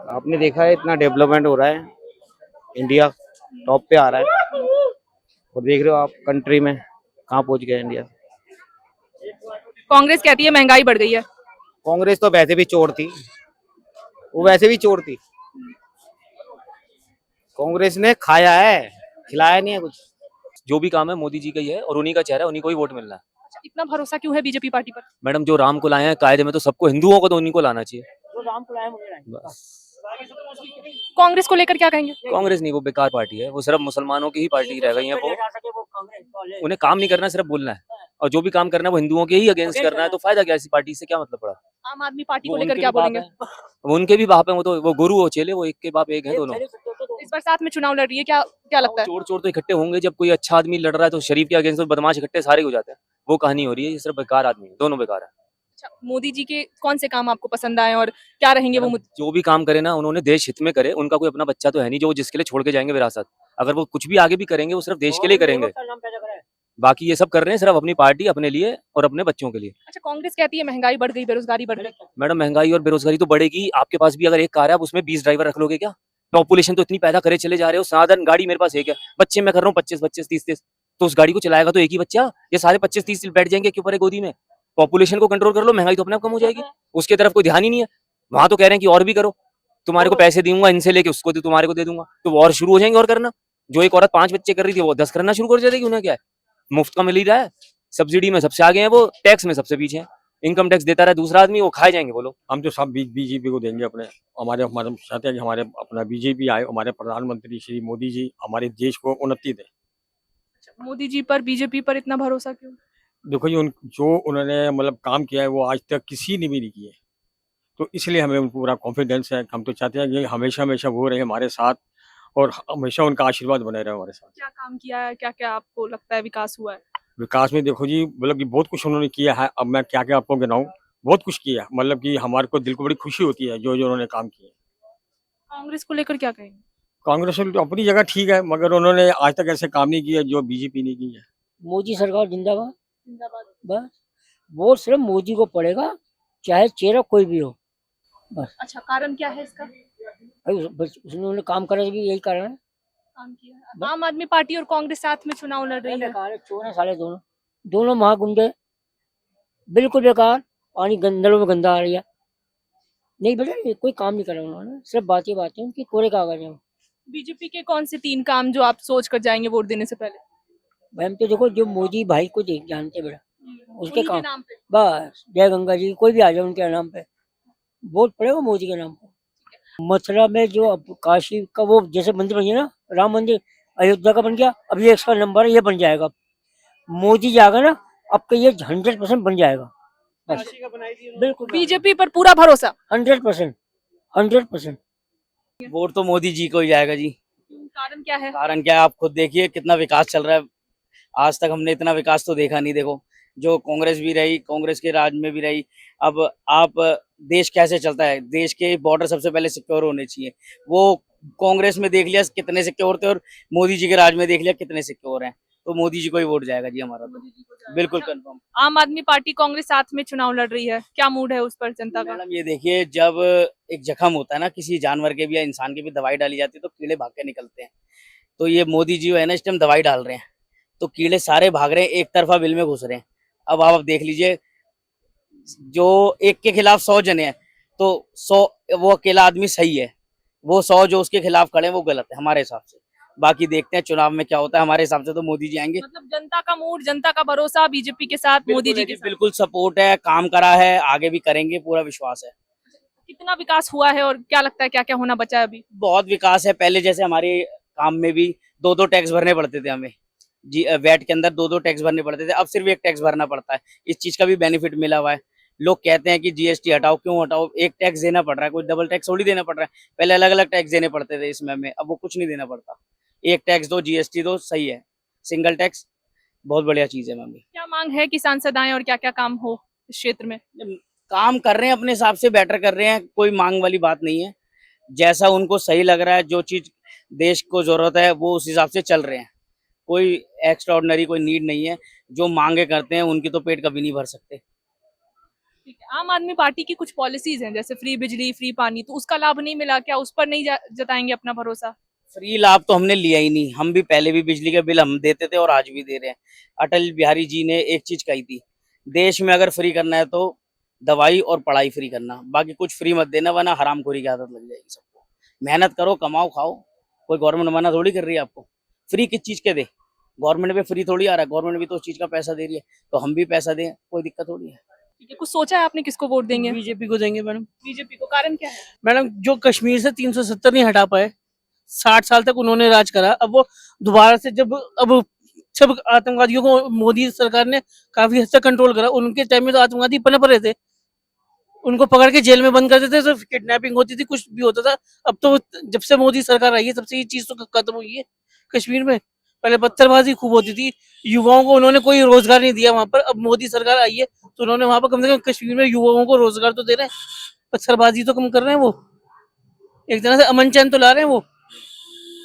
आपने देखा है इतना डेवलपमेंट हो रहा है, इंडिया टॉप पे आ रहा है, और देख रहे हो आप कंट्री में कहाँ पहुंच गया इंडिया। कांग्रेस कहती है महंगाई बढ़ गई है। कांग्रेस तो वैसे भी चोर थी, वो वैसे भी चोर थी, कांग्रेस ने खाया है, खिलाया नहीं है कुछ। जो भी काम है मोदी जी का ही है और उन्हीं का चेहरा है, उन्हीं को ही वोट मिलना है। अच्छा, इतना भरोसा क्यों है बीजेपी पार्टी पर? मैडम जो राम को लाए हैं कायदे में, तो सबको हिंदुओं को तो उन्हीं को लाना चाहिए। बस कांग्रेस को लेकर क्या कहेंगे? कांग्रेस नहीं, वो बेकार पार्टी है, वो सिर्फ मुसलमानों की ही पार्टी रह गई है। वो उन्हें काम नहीं करना, सिर्फ बोलना है, और जो भी काम करना है वो हिंदुओं के ही अगेंस्ट करना है, तो फायदा क्या ऐसी पार्टी से, क्या मतलब पड़ा? आम आदमी पार्टी को लेकर क्या बोलेंगे? वो उनके भी बाप है, वो तो वो गुरु और चेले, वो एक के बाप एक है दोनों। इस बार साथ में चुनाव लड़ रही है, क्या लगता है? चोर चोर तो इकट्ठे होंगे, जब कोई अच्छा आदमी लड़ रहा है तो शरीफ के अगेंस्ट बदमाश इकट्ठे सारे हो जाते हैं, वो कहानी हो रही है। ये सिर्फ बेकार आदमी है, दोनों बेकार है। अच्छा, मोदी जी के कौन से काम आपको पसंद आए और क्या रहेंगे वो मुद्दे? जो भी काम करे ना, उन्होंने देश हित में करे, उनका कोई अपना बच्चा तो है नहीं जो जिसके लिए छोड़ के जाएंगे विरासत। अगर वो कुछ भी आगे भी करेंगे वो सिर्फ देश के लिए करेंगे, बाकी ये सब कर रहे हैं सिर्फ अपनी पार्टी, अपने लिए और अपने बच्चों के लिए। अच्छा, कांग्रेस कहती है महंगाई बढ़ गई, बेरोजगारी बढ़ गई। मैडम महंगाई और बेरोजगारी तो बढ़ेगी, आपके पास भी अगर एक कार है आप उसमें 20 ड्राइवर रख लोगे क्या? पॉपुलेशन तो इतनी पैदा करे चले जा रहे हो, साधन गाड़ी मेरे पास एक है, बच्चे मैं कर रहा हूँ 25-25, 30-30, तो उस गाड़ी को चलाएगा तो एक ही बच्चा, ये सारे 25-30 बैठ जाएंगे क्यों परे गोदी में? पॉपुलेशन को कंट्रोल कर लो, महंगाई तो अपने आप कम हो जाएगी। उसके तरफ कोई ध्यान ही नहीं है, वहां तो कह रहे हैं कि और भी करो, तुम्हारे को पैसे दूंगा, इनसे लेके उसको तुम्हारे को दे दूंगा, तो वो और शुरू हो जाएंगे और करना। जो एक औरत 5 बच्चे कर रही थी वो 10 करना शुरू कर देगी, उन्हें क्या है, मुफ्त का मिल ही रहा है, सब्सिडी में सबसे आगे है, वो टैक्स में सबसे पीछे है, इनकम टैक्स देता रहा दूसरा आदमी, वो खाए जाएंगे वो लोग। हम तो सब बीजेपी को देंगे अपने, हमारे चाहते हैं कि हमारे अपना बीजेपी आए, हमारे प्रधानमंत्री श्री मोदी जी हमारे देश को उन्नति दे। मोदी जी पर, बीजेपी पर इतना भरोसा क्यों? देखो जी, जो उन्होंने मतलब काम किया है वो आज तक किसी ने भी नहीं किया, तो इसलिए हमें उन पूरा कॉन्फिडेंस है। हम तो चाहते हैं कि हमेशा हमेशा वो रहे हमारे साथ और हमेशा उनका आशीर्वाद बने रहे हमारे साथ। क्या काम किया है, क्या क्या आपको लगता है विकास हुआ है? विकास में देखो जी, मतलब कि बहुत कुछ उन्होंने किया है, अब मैं क्या क्या आपको गिनाऊं, बहुत कुछ किया, मतलब कि हमारे को दिल को बड़ी खुशी होती है जो जो उन्होंने काम किया। कांग्रेस को लेकर क्या कहेंगे? कांग्रेस तो अपनी जगह ठीक है, मगर उन्होंने आज तक ऐसे काम नहीं किया जो बीजेपी ने की है। मोदी सरकार जिंदाबाद, बस वोट सिर्फ मोदी को पड़ेगा, चाहे चेहरा कोई भी हो, बस। अच्छा, कारण क्या है इसका? बस उन्होंने काम करा, भी यही कारण है, काम किया है। आम आदमी पार्टी और कांग्रेस साथ में चुनाव लड़ रही है। बेकार है, चोर है साले दोनों महागुंडे, बिल्कुल बेकार, पानी गंदलों में गंदा आ रही है, नहीं बेटा कोई काम नहीं करा उन्होंने, सिर्फ बातें उनकी कोरे कागज है। बीजेपी के कौन से 3 काम जो आप सोच कर जाएंगे वोट देने से पहले? भाई हम तो देखो जो मोदी भाई को जानते बेटा, उसके काम नाम पे। बस जय गंगा जी कोई भी आ जाए उनके नाम पे वोट पड़ेगा, मोदी के नाम पे। मथुरा में जो अब काशी का वो जैसे मंदिर बन गया ना, राम मंदिर अयोध्या का बन गया, अब ये 100 नंबर है, ये बन जाएगा, मोदी जाएगा ना अब का ये 100% बन जाएगा, बस बिल्कुल। बीजेपी पर पूरा भरोसा? 100%। वोट तो मोदी जी को ही जाएगा जी। कारण क्या है? कारण क्या है, आप खुद देखिए कितना विकास चल रहा है, आज तक हमने इतना विकास तो देखा नहीं। देखो जो कांग्रेस भी रही, कांग्रेस के राज में भी रही, अब आप देश कैसे चलता है, देश के बॉर्डर सबसे पहले सिक्योर होने चाहिए, वो कांग्रेस में देख लिया कितने सिक्योर थे और मोदी जी के राज में देख लिया कितने सिक्योर हैं, तो मोदी जी को ही वोट जाएगा जी हमारा तो बिल्कुल कंफर्म। आम आदमी पार्टी कांग्रेस साथ में चुनाव लड़ रही है, क्या मूड है उस पर जनता का? मैडम ये देखिए, जब एक जख्म होता है ना किसी जानवर के भी या इंसान के भी, दवाई डाली जाती है तो कीड़े भाग के निकलते हैं, तो ये मोदी जी है ना इस टाइम दवाई डाल रहे हैं, तो कीड़े सारे भाग रहे हैं, एक तरफा बिल में घुस रहे हैं। अब आप देख लीजिए, जो एक के खिलाफ 100 जने हैं तो 100 वो अकेला आदमी सही है, वो 100 जो उसके खिलाफ खड़े हैं वो गलत है हमारे हिसाब से। बाकी देखते हैं चुनाव में क्या होता है। हमारे हिसाब से तो मोदी जी आएंगे। मतलब जनता का मूड, जनता का भरोसा बीजेपी के साथ, मोदी जी के साथ। बिल्कुल सपोर्ट है, काम करा है, आगे भी करेंगे, पूरा विश्वास है। कितना विकास हुआ है और क्या लगता है क्या क्या होना बचा है अभी? बहुत विकास है। पहले जैसे हमारे काम में भी 2-2 टैक्स भरने पड़ते थे हमें जी, वैट के अंदर 2-2 टैक्स भरने पड़ते थे, अब सिर्फ एक टैक्स भरना पड़ता है। इस चीज का भी बेनिफिट मिला हुआ है। लोग कहते हैं कि जीएसटी हटाओ, क्यों हटाओ, एक टैक्स देना पड़ रहा है, कोई डबल टैक्स थोड़ी देना पड़ रहा है। पहले अलग अलग टैक्स देने पड़ते थे इसमें हमें, अब वो कुछ नहीं देना पड़ता। एक टैक्स दो, जीएसटी दो, सही है। सिंगल टैक्स बहुत बढ़िया चीज है मैम। क्या मांग है कि सांसद आए और क्या क्या काम हो इस क्षेत्र में? काम कर रहे हैं अपने हिसाब से, बेटर कर रहे हैं, कोई मांग वाली बात नहीं है। जैसा उनको सही लग रहा है, जो चीज देश को जरूरत है वो उस हिसाब से चल रहे हैं। कोई एक्स्ट्रा ऑर्डिनरी कोई नीड नहीं है। जो मांगे करते हैं उनकी तो पेट कभी नहीं भर सकते। ठीक है। आम आदमी पार्टी की कुछ पॉलिसीज हैं जैसे फ्री बिजली, फ्री पानी, तो उसका लाभ नहीं मिला, क्या उस पर नहीं जताएंगे अपना भरोसा? फ्री लाभ तो हमने लिया ही नहीं। हम भी पहले भी बिजली के बिल हम देते थे और आज भी दे रहे हैं। अटल बिहारी जी ने एक चीज कही थी, देश में अगर फ्री करना है तो दवाई और पढ़ाई फ्री करना, बाकी कुछ फ्री मत देना, वरना हरामखोरी की आदत लग जाएगी सबको। मेहनत करो, कमाओ, खाओ। कोई गवर्नमेंट मना थोड़ी कर रही है आपको। फ्री किस चीज के दे? गवर्नमेंट पे फ्री थोड़ी आ रहा है, गवर्नमेंट भी तो उस चीज का पैसा दे रही है, तो हम भी पैसा दें, कोई दिक्कत थोड़ी है। ठीक है, कुछ सोचा है आपने किसको वोट देंगे? बीजेपी को देंगे मैडम। बीजेपी को, कारण क्या है? मैडम जो कश्मीर से 370 नहीं हटा पाए, 60 साल तक उन्होंने राज करा, अब वो दोबारा से अब सब आतंकवादियों को मोदी सरकार ने काफी हद तक कंट्रोल करा। उनके टाइम में तो आतंकवादी पनप रहे थे, उनको पकड़ के जेल में बंद कर देते थे, किडनैपिंग होती थी, कुछ भी होता था। अब तो जब से मोदी सरकार आई है तब से ये चीज तो खत्म हुई है कश्मीर में। पहले पत्थरबाजी खूब होती थी, युवाओं को उन्होंने कोई रोजगार नहीं दिया वहां पर। अब मोदी सरकार आई है तो उन्होंने वहां पर कम से कम कश्मीर में युवाओं को रोजगार तो दे रहे हैं, पत्थरबाजी तो कम कर रहे हैं। वो एक तरह से अमन चैन तो ला रहे हैं। वो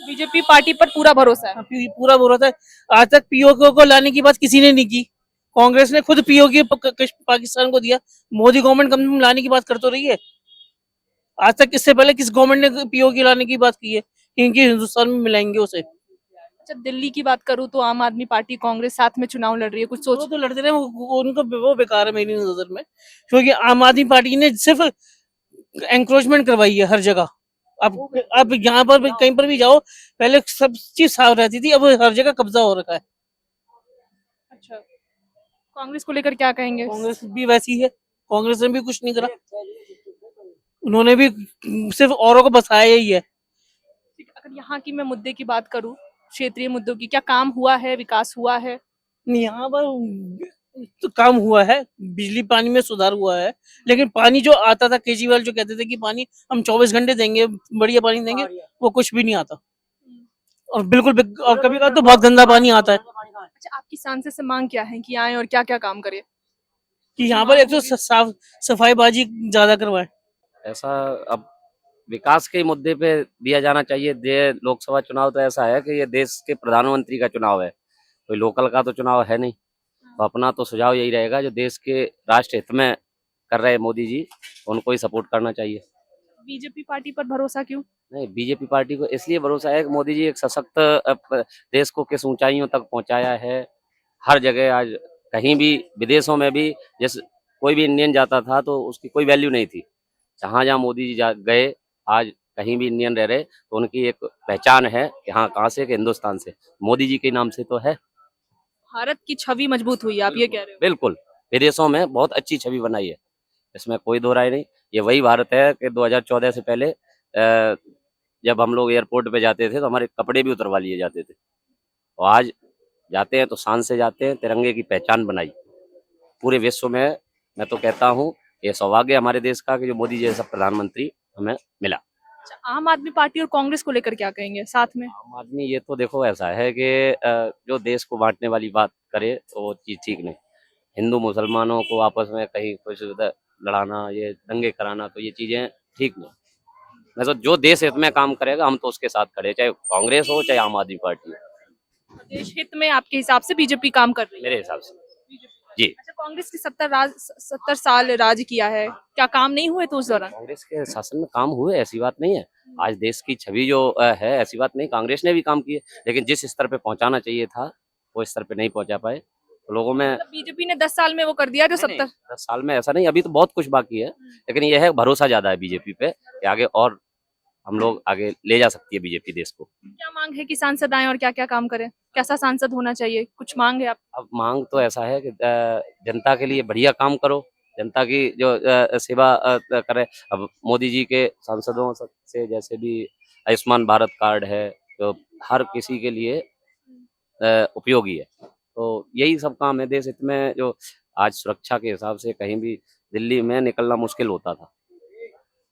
बीजेपी पार्टी पर पूरा भरोसा है। पूरा भरोसा है। आज तक पीओके को लाने की बात किसी ने नहीं की। कांग्रेस ने खुद पीओके पाकिस्तान को दिया। मोदी गवर्नमेंट कम से कम लाने की बात कर तो रही है। आज तक इससे पहले किस गवर्नमेंट ने पीओके लाने की बात की है? क्योंकि हिंदुस्तान में मिलाएंगे उसे। अच्छा, दिल्ली की बात करूं तो आम आदमी पार्टी कांग्रेस साथ में चुनाव लड़ रही है, कुछ सोच तो लड़ते रहे, उनको वो बेकार है मेरी नजर में। क्योंकि आम आदमी पार्टी ने सिर्फ एंक्रोचमेंट करवाई है हर जगह। अब यहाँ पर कहीं पर भी जाओ, पहले सब चीज साफ रहती थी, अब हर जगह कब्जा हो रखा है। अच्छा, कांग्रेस को लेकर क्या कहेंगे? कांग्रेस भी वैसी है, कांग्रेस ने भी कुछ नहीं करा, उन्होंने भी सिर्फ औरों को बसाया ही है। अगर यहाँ की मैं मुद्दे की बात करूं, क्षेत्रीय मुद्दों की, क्या काम हुआ है, विकास हुआ है? यहाँ पर तो काम हुआ है, बिजली पानी में सुधार हुआ है, लेकिन पानी जो आता था, केजरीवाल जो कहते थे कि पानी हम 24 घंटे देंगे, बढ़िया पानी देंगे, वो कुछ भी नहीं आता। और बिल्कुल और कभी कभी तो बहुत गंदा पानी आता है। अच्छा, आपकी सांसद से मांग क्या है कि आए और क्या क्या काम करे? कि यहाँ पर एक तो साफ सफाईबाजी ज्यादा करवाए। ऐसा अब विकास के मुद्दे पे दिया जाना चाहिए। लोकसभा चुनाव तो ऐसा है कि ये देश के प्रधानमंत्री का चुनाव है, कोई लोकल का तो चुनाव है नहीं। तो अपना तो सुझाव यही रहेगा, जो देश के राष्ट्र हित में कर रहे हैं मोदी जी, उनको ही सपोर्ट करना चाहिए। बीजेपी पार्टी पर भरोसा क्यों? नहीं, बीजेपी पार्टी को इसलिए भरोसा है कि मोदी जी एक सशक्त देश को किस ऊंचाइयों तक पहुंचाया है। हर जगह आज कहीं भी विदेशों में भी जैसे कोई भी इंडियन जाता था तो उसकी कोई वैल्यू नहीं थी। जहाँ जहाँ मोदी जी गए, आज कहीं भी इंडियन रह रहे तो उनकी एक पहचान है कि हाँ कहाँ से, कि हिंदुस्तान से, मोदी जी के नाम से तो है। भारत की छवि मजबूत हुई है, आप ये कह रहे हो? बिल्कुल, विदेशों में बहुत अच्छी छवि बनाई है, इसमें कोई दो राय नहीं। ये वही भारत है कि 2014 से पहले जब हम लोग एयरपोर्ट पे जाते थे तो हमारे कपड़े भी उतरवा लिए जाते थे, और आज जाते हैं तो शान से जाते हैं, तिरंगे की पहचान बनाई पूरे विश्व में। मैं तो कहता हूँ ये सौभाग्य हमारे देश का कि जो मोदी जैसा प्रधानमंत्री हमें मिला। अच्छा, आम आदमी पार्टी और कांग्रेस को लेकर क्या कहेंगे साथ में? आम आदमी ये तो देखो ऐसा है कि जो देश को बांटने वाली बात करे तो वो चीज ठीक नहीं। हिंदू मुसलमानों को आपस में कहीं कुछ लड़ाना, ये दंगे कराना, तो ये चीजें ठीक नहीं। मैं तो जो देश हित में काम करेगा हम तो उसके साथ खड़े, चाहे कांग्रेस हो चाहे आम आदमी पार्टी हो। देश हित में आपके हिसाब से बीजेपी काम कर रही है? मेरे हिसाब से जी। अच्छा, कांग्रेस की 70 साल राज किया है, क्या काम नहीं हुए तो उस दौरान? कांग्रेस के शासन में काम हुए, ऐसी बात नहीं है। आज देश की छवि जो है, ऐसी बात नहीं, कांग्रेस ने भी काम किए, लेकिन जिस स्तर पे पहुंचाना चाहिए था वो स्तर पे नहीं पहुंचा पाए। तो लोगों में बीजेपी ने 10 साल में वो कर दिया जो 70 10 साल में ऐसा नहीं, अभी तो बहुत कुछ बाकी है, लेकिन यह है भरोसा ज्यादा है बीजेपी पे कि आगे और हम लोग आगे ले जा सकती है बीजेपी देश को। क्या मांग है कि सांसद आए और क्या क्या काम करें? कैसा सांसद होना चाहिए? कुछ मांग है आप? अब मांग तो ऐसा है कि जनता के लिए बढ़िया काम करो, जनता की जो सेवा करे। अब मोदी जी के सांसदों से जैसे भी आयुष्मान भारत कार्ड है, जो हर किसी के लिए उपयोगी है। तो यही सब काम है देश हित में। जो आज सुरक्षा के हिसाब से कहीं भी दिल्ली में निकलना मुश्किल होता था,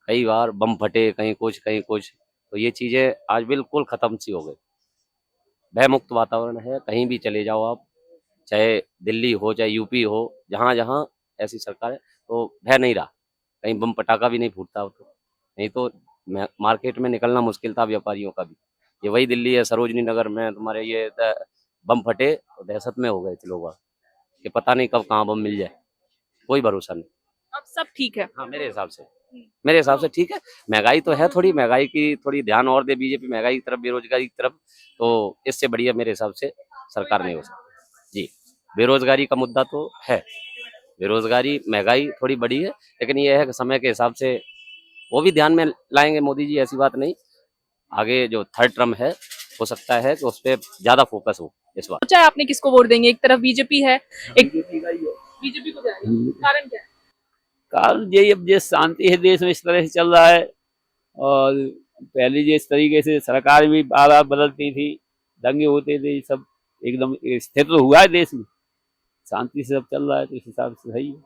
कई बार बम फटे, कहीं कुछ कहीं कुछ, तो ये चीजें आज बिल्कुल खत्म सी हो गई। भय मुक्त वातावरण है, कहीं भी चले जाओ आप, चाहे दिल्ली हो चाहे यूपी हो, जहाँ जहाँ ऐसी सरकार है तो भय नहीं रहा, कहीं बम पटाखा भी नहीं फूटता हो। तो नहीं तो मार्केट में निकलना मुश्किल था व्यापारियों का भी। ये वही दिल्ली है, सरोजनी नगर में तुम्हारे ये बम फटे तो दहशत में हो गए थे लोग, कि पता नहीं कब कहाँ बम मिल जाए, कोई भरोसा नहीं। अब सब ठीक है? हाँ, मेरे हिसाब से ठीक है। महंगाई तो है, थोड़ी महंगाई की थोड़ी ध्यान और दे बीजेपी, महंगाई की तरफ, बेरोजगारी की तरफ, तो इससे बढ़िया मेरे हिसाब से सरकार नहीं हो सकती जी। बेरोजगारी का मुद्दा तो है, बेरोजगारी महंगाई थोड़ी बड़ी है, लेकिन ये है कि समय के हिसाब से वो भी ध्यान में लाएंगे मोदी जी, ऐसी बात नहीं। आगे जो थर्ड टर्म है हो सकता है कि उस पर ज्यादा फोकस हो इस बार। सोचा है आपने किसको वोट देंगे? एक तरफ बीजेपी है, एक बीजेपी को जाएंगे, कारण क्या है? कारण यही, अब जिस शांति है देश में इस तरह से चल रहा है, और पहले जिस तरीके से सरकार भी बार बार बदलती थी, दंगे होते थे, सब एकदम स्थिर तो हुआ है देश में, शांति से सब चल रहा है, तो इस हिसाब से सही है।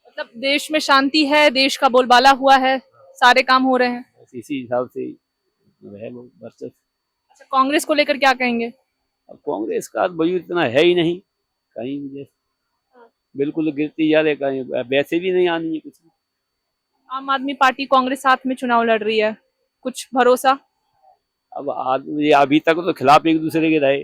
मतलब देश में शांति है, देश का बोलबाला हुआ है, सारे काम हो रहे हैं, इसी हिसाब से है लोग वर्चस्व। अच्छा, कांग्रेस को लेकर क्या कहेंगे? अब कांग्रेस का वजूद इतना है ही नहीं, कहीं भी बिल्कुल गिरती जा रही, कहीं वैसे भी नहीं आनी है कुछ। आम आदमी पार्टी कांग्रेस साथ में चुनाव लड़ रही है, कुछ भरोसा? अब आदमी अभी तक तो खिलाफ एक दूसरे के रहे,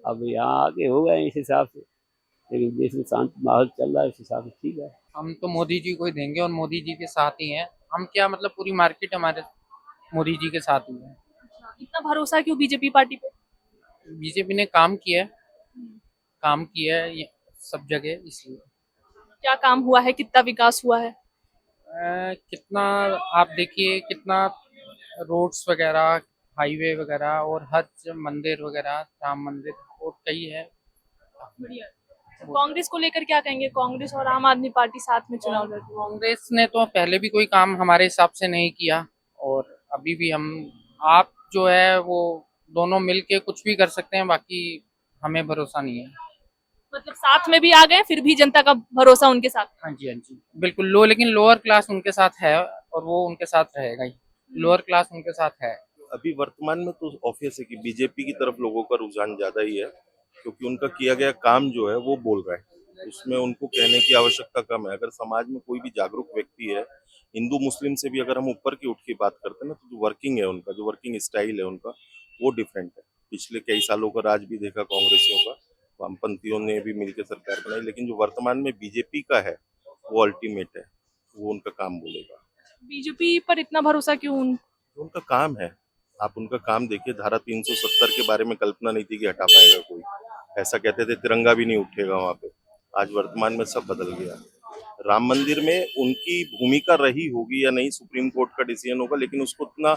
अब यहाँ आगे हो गए इस हिसाब से, लेकिन देश में शांत माहौल चल रहा है, इस हिसाब से ठीक है। हम तो मोदी जी को ही देंगे और मोदी जी के साथ ही हैं हम। क्या मतलब पूरी मार्केट हमारे मोदी जी के साथ ही है। इतना भरोसा क्यों बीजेपी पार्टी पे? बीजेपी ने काम किया है ये सब जगह, इसलिए। क्या काम हुआ है, कितना विकास हुआ है? कितना आप देखिए, कितना रोड्स वगैरह, हाईवे वगैरह, और हर मंदिर वगैरह, राम मंदिर और कई है। बढ़िया। कांग्रेस को लेकर क्या कहेंगे? कांग्रेस और आम आदमी पार्टी साथ में चुनाव लड़ रही है। कांग्रेस ने तो पहले भी कोई काम हमारे हिसाब से नहीं किया, और अभी भी आप जो है वो दोनों मिलके कुछ भी कर सकते हैं, बाकी हमें भरोसा नहीं है। मतलब साथ में भी आ गए, फिर भी जनता का भरोसा उनके साथ? हाँ जी बिल्कुल। लेकिन लोअर क्लास उनके साथ है, और वो उनके साथ रहेगा ही। लोअर क्लास उनके साथ है। अभी वर्तमान में तो ऑब्वियस है कि बीजेपी की तरफ लोगों का रुझान ज्यादा ही है, क्योंकि उनका किया गया काम जो है वो बोल रहा है, उसमें उनको कहने की आवश्यकता कम है। अगर समाज में कोई भी जागरूक व्यक्ति है, हिंदू मुस्लिम से भी अगर हम ऊपर की उठ की बात करते हैं ना, तो जो वर्किंग है उनका, जो वर्किंग स्टाइल है उनका, वो डिफरेंट है। पिछले कई सालों का राज भी देखा कांग्रेसियों का, वामपंथियों ने भी मिलकर सरकार बनाई, लेकिन जो वर्तमान में बीजेपी का है वो अल्टीमेट है, वो उनका काम बोलेगा। बीजेपी पर इतना भरोसा क्यों? उनका काम है, आप उनका काम देखिए। धारा 370 के बारे में कल्पना नहीं थी कि हटा पाएगा कोई, ऐसा कहते थे तिरंगा भी नहीं उठेगा वहां पे। आज वर्तमान में सब बदल गया। राम मंदिर में उनकी भूमिका रही होगी या नहीं, सुप्रीम कोर्ट का डिसीजन होगा, लेकिन उसको उतना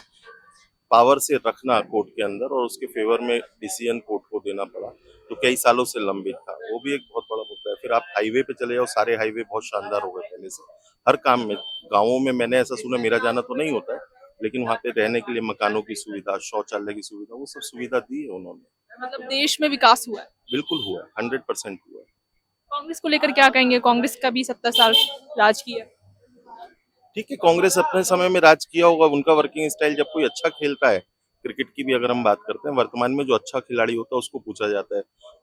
पावर से रखना कोर्ट के अंदर और उसके फेवर में डिसीजन कोर्ट को देना पड़ा, तो कई सालों से लंबित था, वो भी एक बहुत बड़ा मुद्दा है। फिर आप हाईवे पे चले जाओ, सारे हाईवे बहुत शानदार हो गए पहले से। हर काम में, गाँवों में मैंने ऐसा सुना, मेरा जाना तो नहीं होता है, लेकिन वहाँ पे रहने के लिए मकानों की सुविधा, शौचालय की सुविधा, वो सब सुविधा दी है उन्होंने। मतलब देश में विकास हुआ है? बिल्कुल हुआ है, 100% हुआ है। कांग्रेस को लेकर क्या कहेंगे? कांग्रेस का भी 70 साल राज किया। ठीक है, कांग्रेस अपने समय में राज किया होगा, उनका वर्किंग स्टाइल। जब कोई अच्छा खेलता है, क्रिकेट की भी अगर हम बात करते हैं, वर्तमान में जो अच्छा खिलाड़ी होता है उसको पूछा जाता है।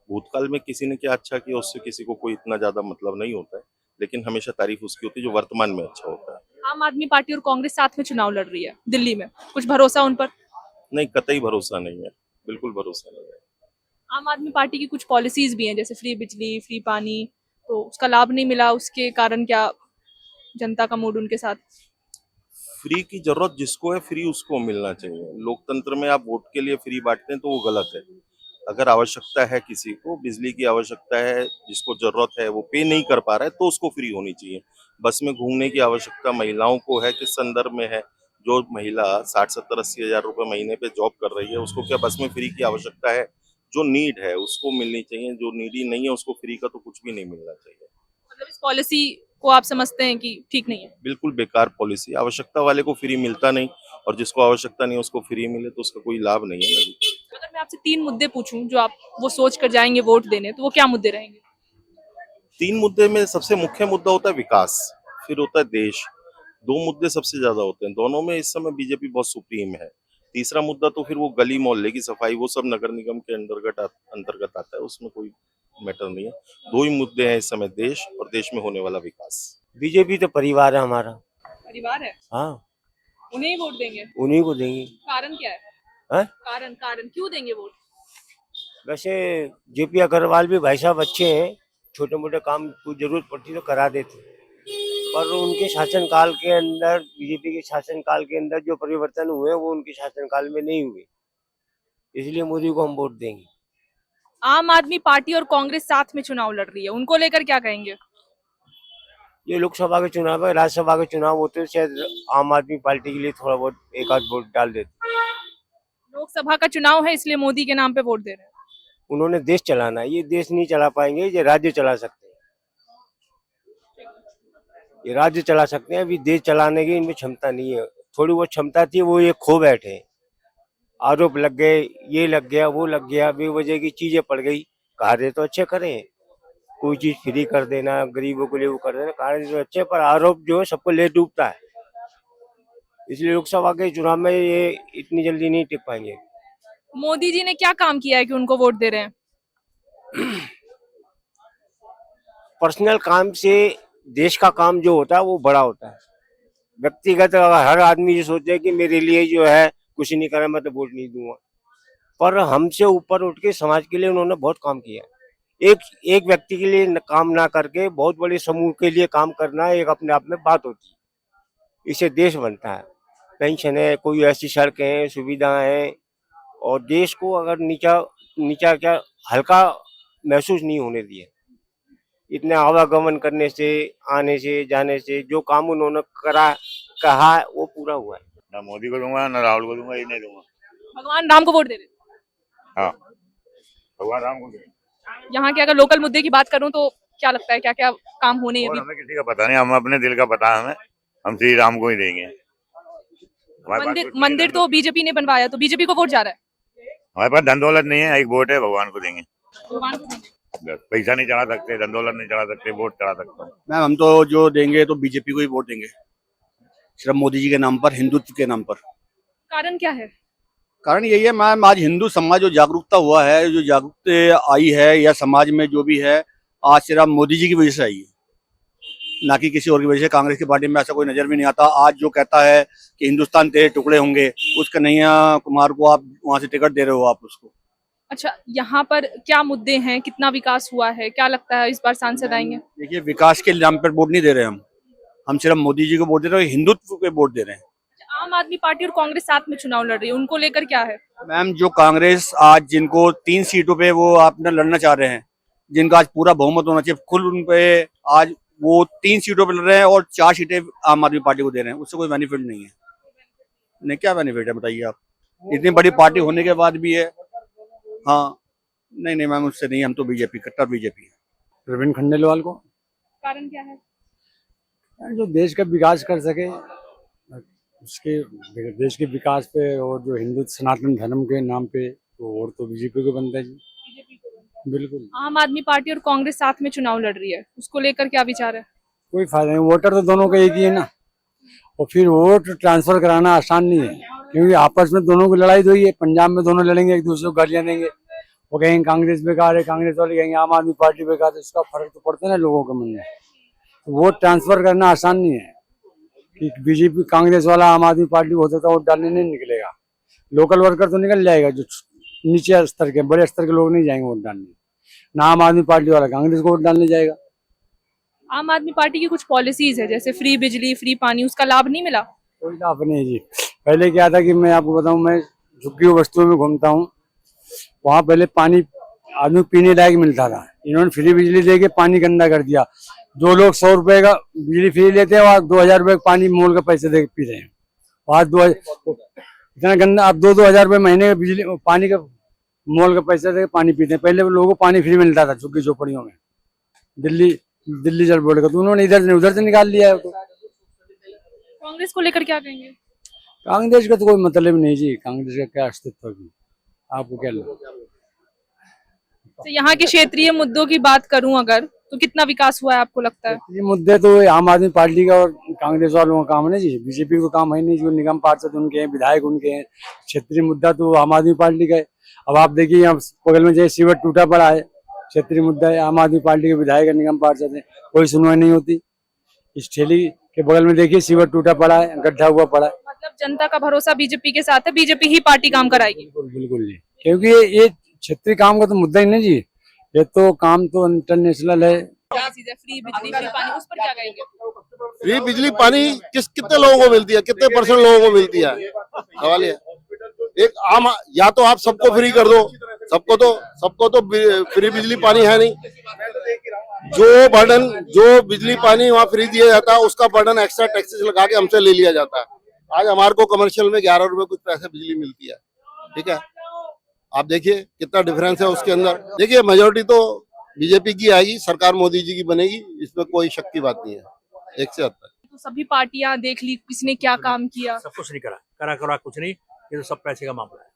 भूतकाल में किसी ने क्या अच्छा किया, उससे किसी को कोई इतना ज्यादा मतलब नहीं होता है, लेकिन हमेशा तारीफ उसकी होती है जो वर्तमान में अच्छा होता है। आम आदमी पार्टी और कांग्रेस साथ में चुनाव लड़ रही है दिल्ली में, कुछ भरोसा उन पर? नहीं, कतई भरोसा नहीं है, बिल्कुल भरोसा नहीं है। आम आदमी पार्टी की कुछ पॉलिसीज भी हैं, जैसे फ्री बिजली, फ्री पानी, तो उसका लाभ नहीं मिला, उसके कारण क्या जनता का मूड उनके साथ? फ्री की जरूरत जिसको है, फ्री उसको मिलना चाहिए। लोकतंत्र में आप वोट के लिए फ्री बांटते हैं तो वो गलत है। अगर आवश्यकता है, किसी को बिजली की आवश्यकता है, जिसको जरूरत है, वो पे नहीं कर पा रहा है, तो उसको फ्री होनी चाहिए। बस में घूमने की आवश्यकता महिलाओं को है, किस संदर्भ में है, जो महिला 60-70-80 हजार रुपए महीने पे जॉब कर रही है उसको क्या बस में फ्री की आवश्यकता है? जो नीड है उसको मिलनी चाहिए, जो नीडी नहीं है उसको फ्री का तो कुछ भी नहीं मिलना चाहिए। मतलब इस पॉलिसी को आप समझते हैं कि ठीक नहीं है? बिल्कुल बेकार पॉलिसी। आवश्यकता वाले को फ्री मिलता नहीं और जिसको आवश्यकता नहीं उसको फ्री मिले तो उसका कोई लाभ नहीं है ना जी। अगर मैं आपसे 3 मुद्दे पूछूं जो आप वो सोच कर जाएंगे वोट देने, तो वो क्या मुद्दे रहेंगे? 3 मुद्दे में सबसे मुख्य मुद्दा होता है विकास, फिर होता है देश। 2 मुद्दे सबसे ज्यादा होते हैं, दोनों में इस समय बीजेपी बहुत सुप्रीम है। तीसरा मुद्दा तो फिर वो गली मोहल्ले की सफाई, वो सब नगर निगम के अंतर्गत आता है, उसमें कोई मैटर नहीं है। 2 ही मुद्दे हैं इस समय, देश और देश में होने वाला विकास। बीजेपी तो परिवार है हमारा। परिवार है, हाँ, उन्हें ही वोट देंगे? उन्हीं को देंगे। कारण क्या है? हाँ? कारण क्यों देंगे वोट? वैसे जेपी अग्रवाल भी भाई साहब अच्छे हैं, छोटे मोटे काम को जरूरत पड़ती तो करा देते, पर उनके शासनकाल के अंदर, बीजेपी के शासनकाल के अंदर जो परिवर्तन हुए वो उनके शासनकाल में नहीं हुए, इसलिए मोदी को हम वोट देंगे। आम आदमी पार्टी और कांग्रेस साथ में चुनाव लड़ रही है, उनको लेकर क्या कहेंगे? ये लोकसभा के चुनाव है, राज्यसभा के चुनाव होते हैं, शायद आम आदमी पार्टी के लिए थोड़ा बहुत एक आध वोट डाल देते। लोकसभा का चुनाव है इसलिए मोदी के नाम पे वोट दे रहे हैं। उन्होंने देश चलाना है, ये देश नहीं चला पाएंगे, ये राज्य चला सकते हैं, ये राज्य चला सकते हैं, अभी देश चलाने की इनमें क्षमता नहीं है। थोड़ी बहुत क्षमता थी, वो ये खो बैठे, आरोप लग गए, ये लग गया, वो लग गया, बेवजह की चीजें पड़ गई। कार्य तो अच्छे करें, कोई चीज फ्री कर देना, गरीबों के लिए वो कर देना, कार्य तो अच्छे, पर आरोप जो है सबको ले डूबता है, इसलिए लोकसभा के चुनाव में ये इतनी जल्दी नहीं टिक पाएंगे। मोदी जी ने क्या काम किया है कि उनको वोट दे रहे हैं? पर्सनल काम से देश का काम जो होता है वो बड़ा होता है। व्यक्तिगत हर आदमी ये सोचता है कि मेरे लिए जो है कुछ नहीं करा, मैं तो वोट नहीं दूंगा, पर हमसे ऊपर उठ के समाज के लिए उन्होंने बहुत काम किया। एक व्यक्ति के लिए काम ना करके बहुत बड़े समूह के लिए काम करना एक अपने आप में बात होती है, इससे देश बनता है। पेंशन है, कोई ऐसी सड़कें हैं, सुविधाएं हैं, और देश को अगर नीचा क्या हल्का महसूस नहीं होने दिया। इतने आवागमन करने से, आने से, जाने से जो काम उन्होंने कहा वो पूरा हुआ है। ना मोदी को दूंगा ना राहुल को दूंगा, ये नहीं दूंगा। भगवान राम को वोट दे रहे? हाँ, भगवान राम को। यहाँ के अगर लोकल मुद्दे की बात करूँ तो क्या लगता है, क्या क्या काम होने हैं? हमें किसी का पता नहीं, हम अपने दिल का पता है, हम श्री राम को ही देंगे। मंदिर तो बीजेपी ने बनवाया, तो बीजेपी को वोट जा रहा है? हमारे पास धन दौलत नहीं है, एक वोट है, भगवान को देंगे। भगवान को देंगे। पैसा नहीं चढ़ा सकते, धन दौलत नहीं चढ़ा सकते, वोट चढ़ा सकते। मैम हम तो जो देंगे तो बीजेपी को ही वोट देंगे, सिर्फ मोदी जी के नाम पर, हिंदुत्व के नाम पर। कारण क्या है? कारण यही है मैम, आज हिंदू समाज जो जागरूकता हुआ है, जो जागरूकता आई है या समाज में जो भी है, आज सिर्फ मोदी जी की वजह से आई है, ना कि किसी और की वजह से। कांग्रेस की पार्टी में ऐसा कोई नजर भी नहीं आता। आज जो कहता है कि हिंदुस्तान तेरे टुकड़े होंगे, उस कन्हैया कुमार को आप वहां से टिकट दे रहे हो आप उसको। अच्छा, यहाँ पर क्या मुद्दे हैं, कितना विकास हुआ है, क्या लगता है इस बार सांसद आएंगे? देखिए, विकास के नाम पर वोट नहीं दे रहे हम सिर्फ मोदी जी को वोट दे रहे हैं, हिंदुत्व पे वोट दे रहे हैं। आम आदमी पार्टी और कांग्रेस साथ में चुनाव लड़ रही है, उनको लेकर क्या है? मैम, जो कांग्रेस आज जिनको 3 सीटों पे वो अपना लड़ना चाह रहे हैं, जिनका आज पूरा बहुमत होना चाहिए, खुद उन पे आज वो 3 सीटों पे लड़ रहे हैं और 4 सीटें आम आदमी पार्टी को दे रहे हैं, उससे कोई बेनिफिट नहीं है। नहीं, क्या बेनिफिट है बताइए आप? इतनी बड़ी पार्टी होने के बाद भी है। हाँ, नहीं मैम, उससे नहीं, हम तो बीजेपी, कट्टर बीजेपी है। प्रवीण खंडेलवाल को। कारण क्या है? जो देश का विकास कर सके, उसके देश के विकास पे, और जो हिंदू सनातन धर्म के नाम पे, तो वोट तो बीजेपी को बनता है जी। बिल्कुल। आम आदमी पार्टी और कांग्रेस साथ में चुनाव लड़ रही है, उसको लेकर क्या विचार है? कोई फायदा नहीं, वोटर तो दोनों का एक ही है ना, और फिर वोट ट्रांसफर कराना आसान नहीं है, क्योंकि आपस में दोनों की लड़ाई तो ही है। पंजाब में दोनों लड़ेंगे, एक दूसरे को गालियां देंगे, वो कहेंगे कांग्रेस बेकार है, कांग्रेस वाले कहेंगे आम आदमी पार्टी बेकार है। इसका फर्क तो पड़ता है ना लोगों के मन में। तो वोट ट्रांसफर करना आसान नहीं है कि बीजेपी कांग्रेस वाला आम आदमी पार्टी को होता था वोट डालने नहीं निकलेगा। लोकल वर्कर तो निकल जाएगा, जो नीचे स्तर के, बड़े स्तर के लोग नहीं जाएंगे वोट डालने, ना आम आदमी पार्टी वाला कांग्रेस को वोट डालने जाएगा। आम आदमी पार्टी की कुछ पॉलिसीज है, जैसे फ्री बिजली, फ्री पानी, उसका लाभ नहीं मिला? कोई लाभ नहीं जी। पहले क्या था कि मैं आपको बताऊं, मैं झुग्गी वस्तुओं में घूमता हूं, वहां पहले पानी आदमी पीने लायक मिलता था, इन्होंने फ्री बिजली देके पानी गंदा कर दिया। 2 लोग 100 रुपए का बिजली फ्री लेते हैं और 2000 रुपए पानी मोल का पैसे दे पी रहे हैं। आज इतना गंदा, आप 2-2 हजार रुपये महीने का बिजली पानी का मोल का पैसा दे पानी पीते हैं। पहले लोगों को पानी फ्री मिलता था झुग्गी झोपड़ियों में, दिल्ली जल बोर्ड का, तो उन्होंने इधर से उधर से निकाल लिया है। तो कांग्रेस को लेकर क्या कहेंगे? कांग्रेस का तो कोई मतलब नहीं जी, कांग्रेस का क्या अस्तित्व है, आपको क्या लगता है? तो यहाँ के क्षेत्रीय मुद्दों की बात करूं अगर, तो कितना विकास हुआ है आपको लगता है? ये मुद्दे तो आम आदमी पार्टी का और कांग्रेस वालों का काम है ना जी, बीजेपी को काम है नहीं। जो निगम पार्षद उनके हैं, विधायक उनके हैं, क्षेत्रीय मुद्दा तो आम आदमी पार्टी का है। अब आप देखिए यहाँ बगल में जैसे सीवर टूटा पड़ा है, क्षेत्रीय मुद्दा है, आम आदमी पार्टी के विधायक है, निगम पार्षद है, कोई सुनवाई नहीं होती। इस ठेली के बगल में देखिए सीवर टूटा पड़ा है, गड्ढा हुआ पड़ा है। मतलब जनता का भरोसा बीजेपी के साथ है, बीजेपी ही पार्टी काम कराएगी। बिल्कुल जी, क्योंकि ये क्षेत्रीय काम का तो मुद्दा ही नहीं जी, ये तो काम तो इंटरनेशनल है। फ्री बिजली फ्री पानी, उस पर क्या कहेंगे? फ्री बिजली पानी कितने लोगों को मिलती है, कितने % लोगों को मिलती है, सवाल ये। एक आम, या तो आप सबको फ्री कर दो, सबको तो फ्री बिजली पानी है नहीं। जो बिजली पानी वहाँ फ्री दिया जाता है, उसका बर्डन एक्स्ट्रा टैक्सेस लगा के हमसे ले लिया जाता है। आज हमारे को कमर्शियल में 11 रुपए कुछ पैसे बिजली मिलती है, ठीक है। आप देखिए कितना डिफरेंस है उसके अंदर। देखिए मेजोरिटी तो बीजेपी की आएगी, सरकार मोदी जी की बनेगी, इसमें कोई शक की बात नहीं है, 1 से 70। तो सभी पार्टियां देख ली, किसने क्या काम किया? सब कुछ नहीं करा कुछ नहीं, ये तो सब पैसे का मामला है।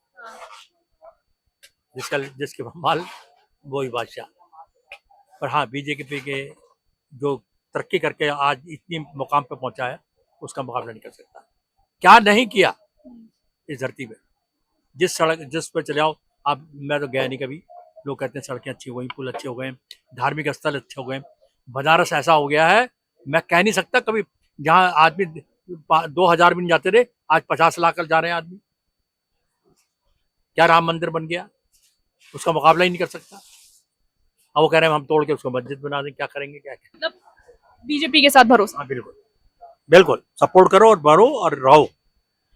जिसके माल वही बादशाह। पर हाँ, बीजेपी के जो तरक्की करके आज इतनी मुकाम पे पहुंचा है, उसका मुकाबला नहीं कर सकता। क्या नहीं किया इस धरती पे, जिस पर चले आओ आप, मैं तो गया नहीं कभी। लोग कहते हैं सड़कें अच्छी हो गई, पुल अच्छे हो गए, धार्मिक स्थल अच्छे हो गए। बनारस ऐसा हो गया है, मैं कह नहीं सकता कभी, जहाँ आदमी 2000 भी नहीं जाते थे, आज 50 लाख जा रहे हैं आदमी। क्या राम मंदिर बन गया, उसका मुकाबला ही नहीं कर सकता। अब वो कह रहे हैं हम तोड़ के उसको मस्जिद बना दें, क्या करेंगे? क्या मतलब बीजेपी के साथ भरोसा? हाँ बिल्कुल सपोर्ट करो और बढ़ो और रहो।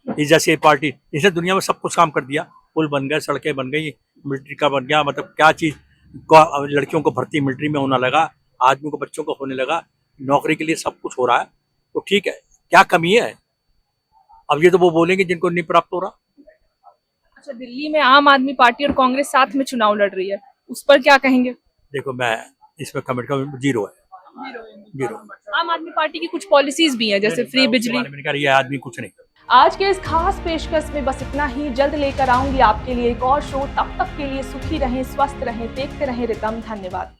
इस जैसी पार्टी, इसने दुनिया में सब कुछ काम कर दिया, पुल बन गए, सड़कें बन गई, मिलिट्री का बन गया, मतलब क्या चीज, लड़कियों को भर्ती मिलिट्री में होने लगा, आदमी को, बच्चों को होने लगा, नौकरी के लिए सब कुछ हो रहा है। तो ठीक है, क्या कमी है? अब ये तो वो बोलेंगे जिनको नहीं प्राप्त हो रहा। अच्छा, दिल्ली में आम आदमी पार्टी और कांग्रेस साथ में चुनाव लड़ रही है, उस पर क्या कहेंगे? देखो, मैं इसमें कमेंट का 0 है। आम आदमी पार्टी की कुछ पॉलिसीज भी है, जैसे फ्री बिजली। आदमी कुछ नहीं। आज के इस खास पेशकश में बस इतना ही। जल्द लेकर आऊंगी आपके लिए एक और शो। तब तक के लिए सुखी रहें, स्वस्थ रहें, देखते रहें रिदम। धन्यवाद।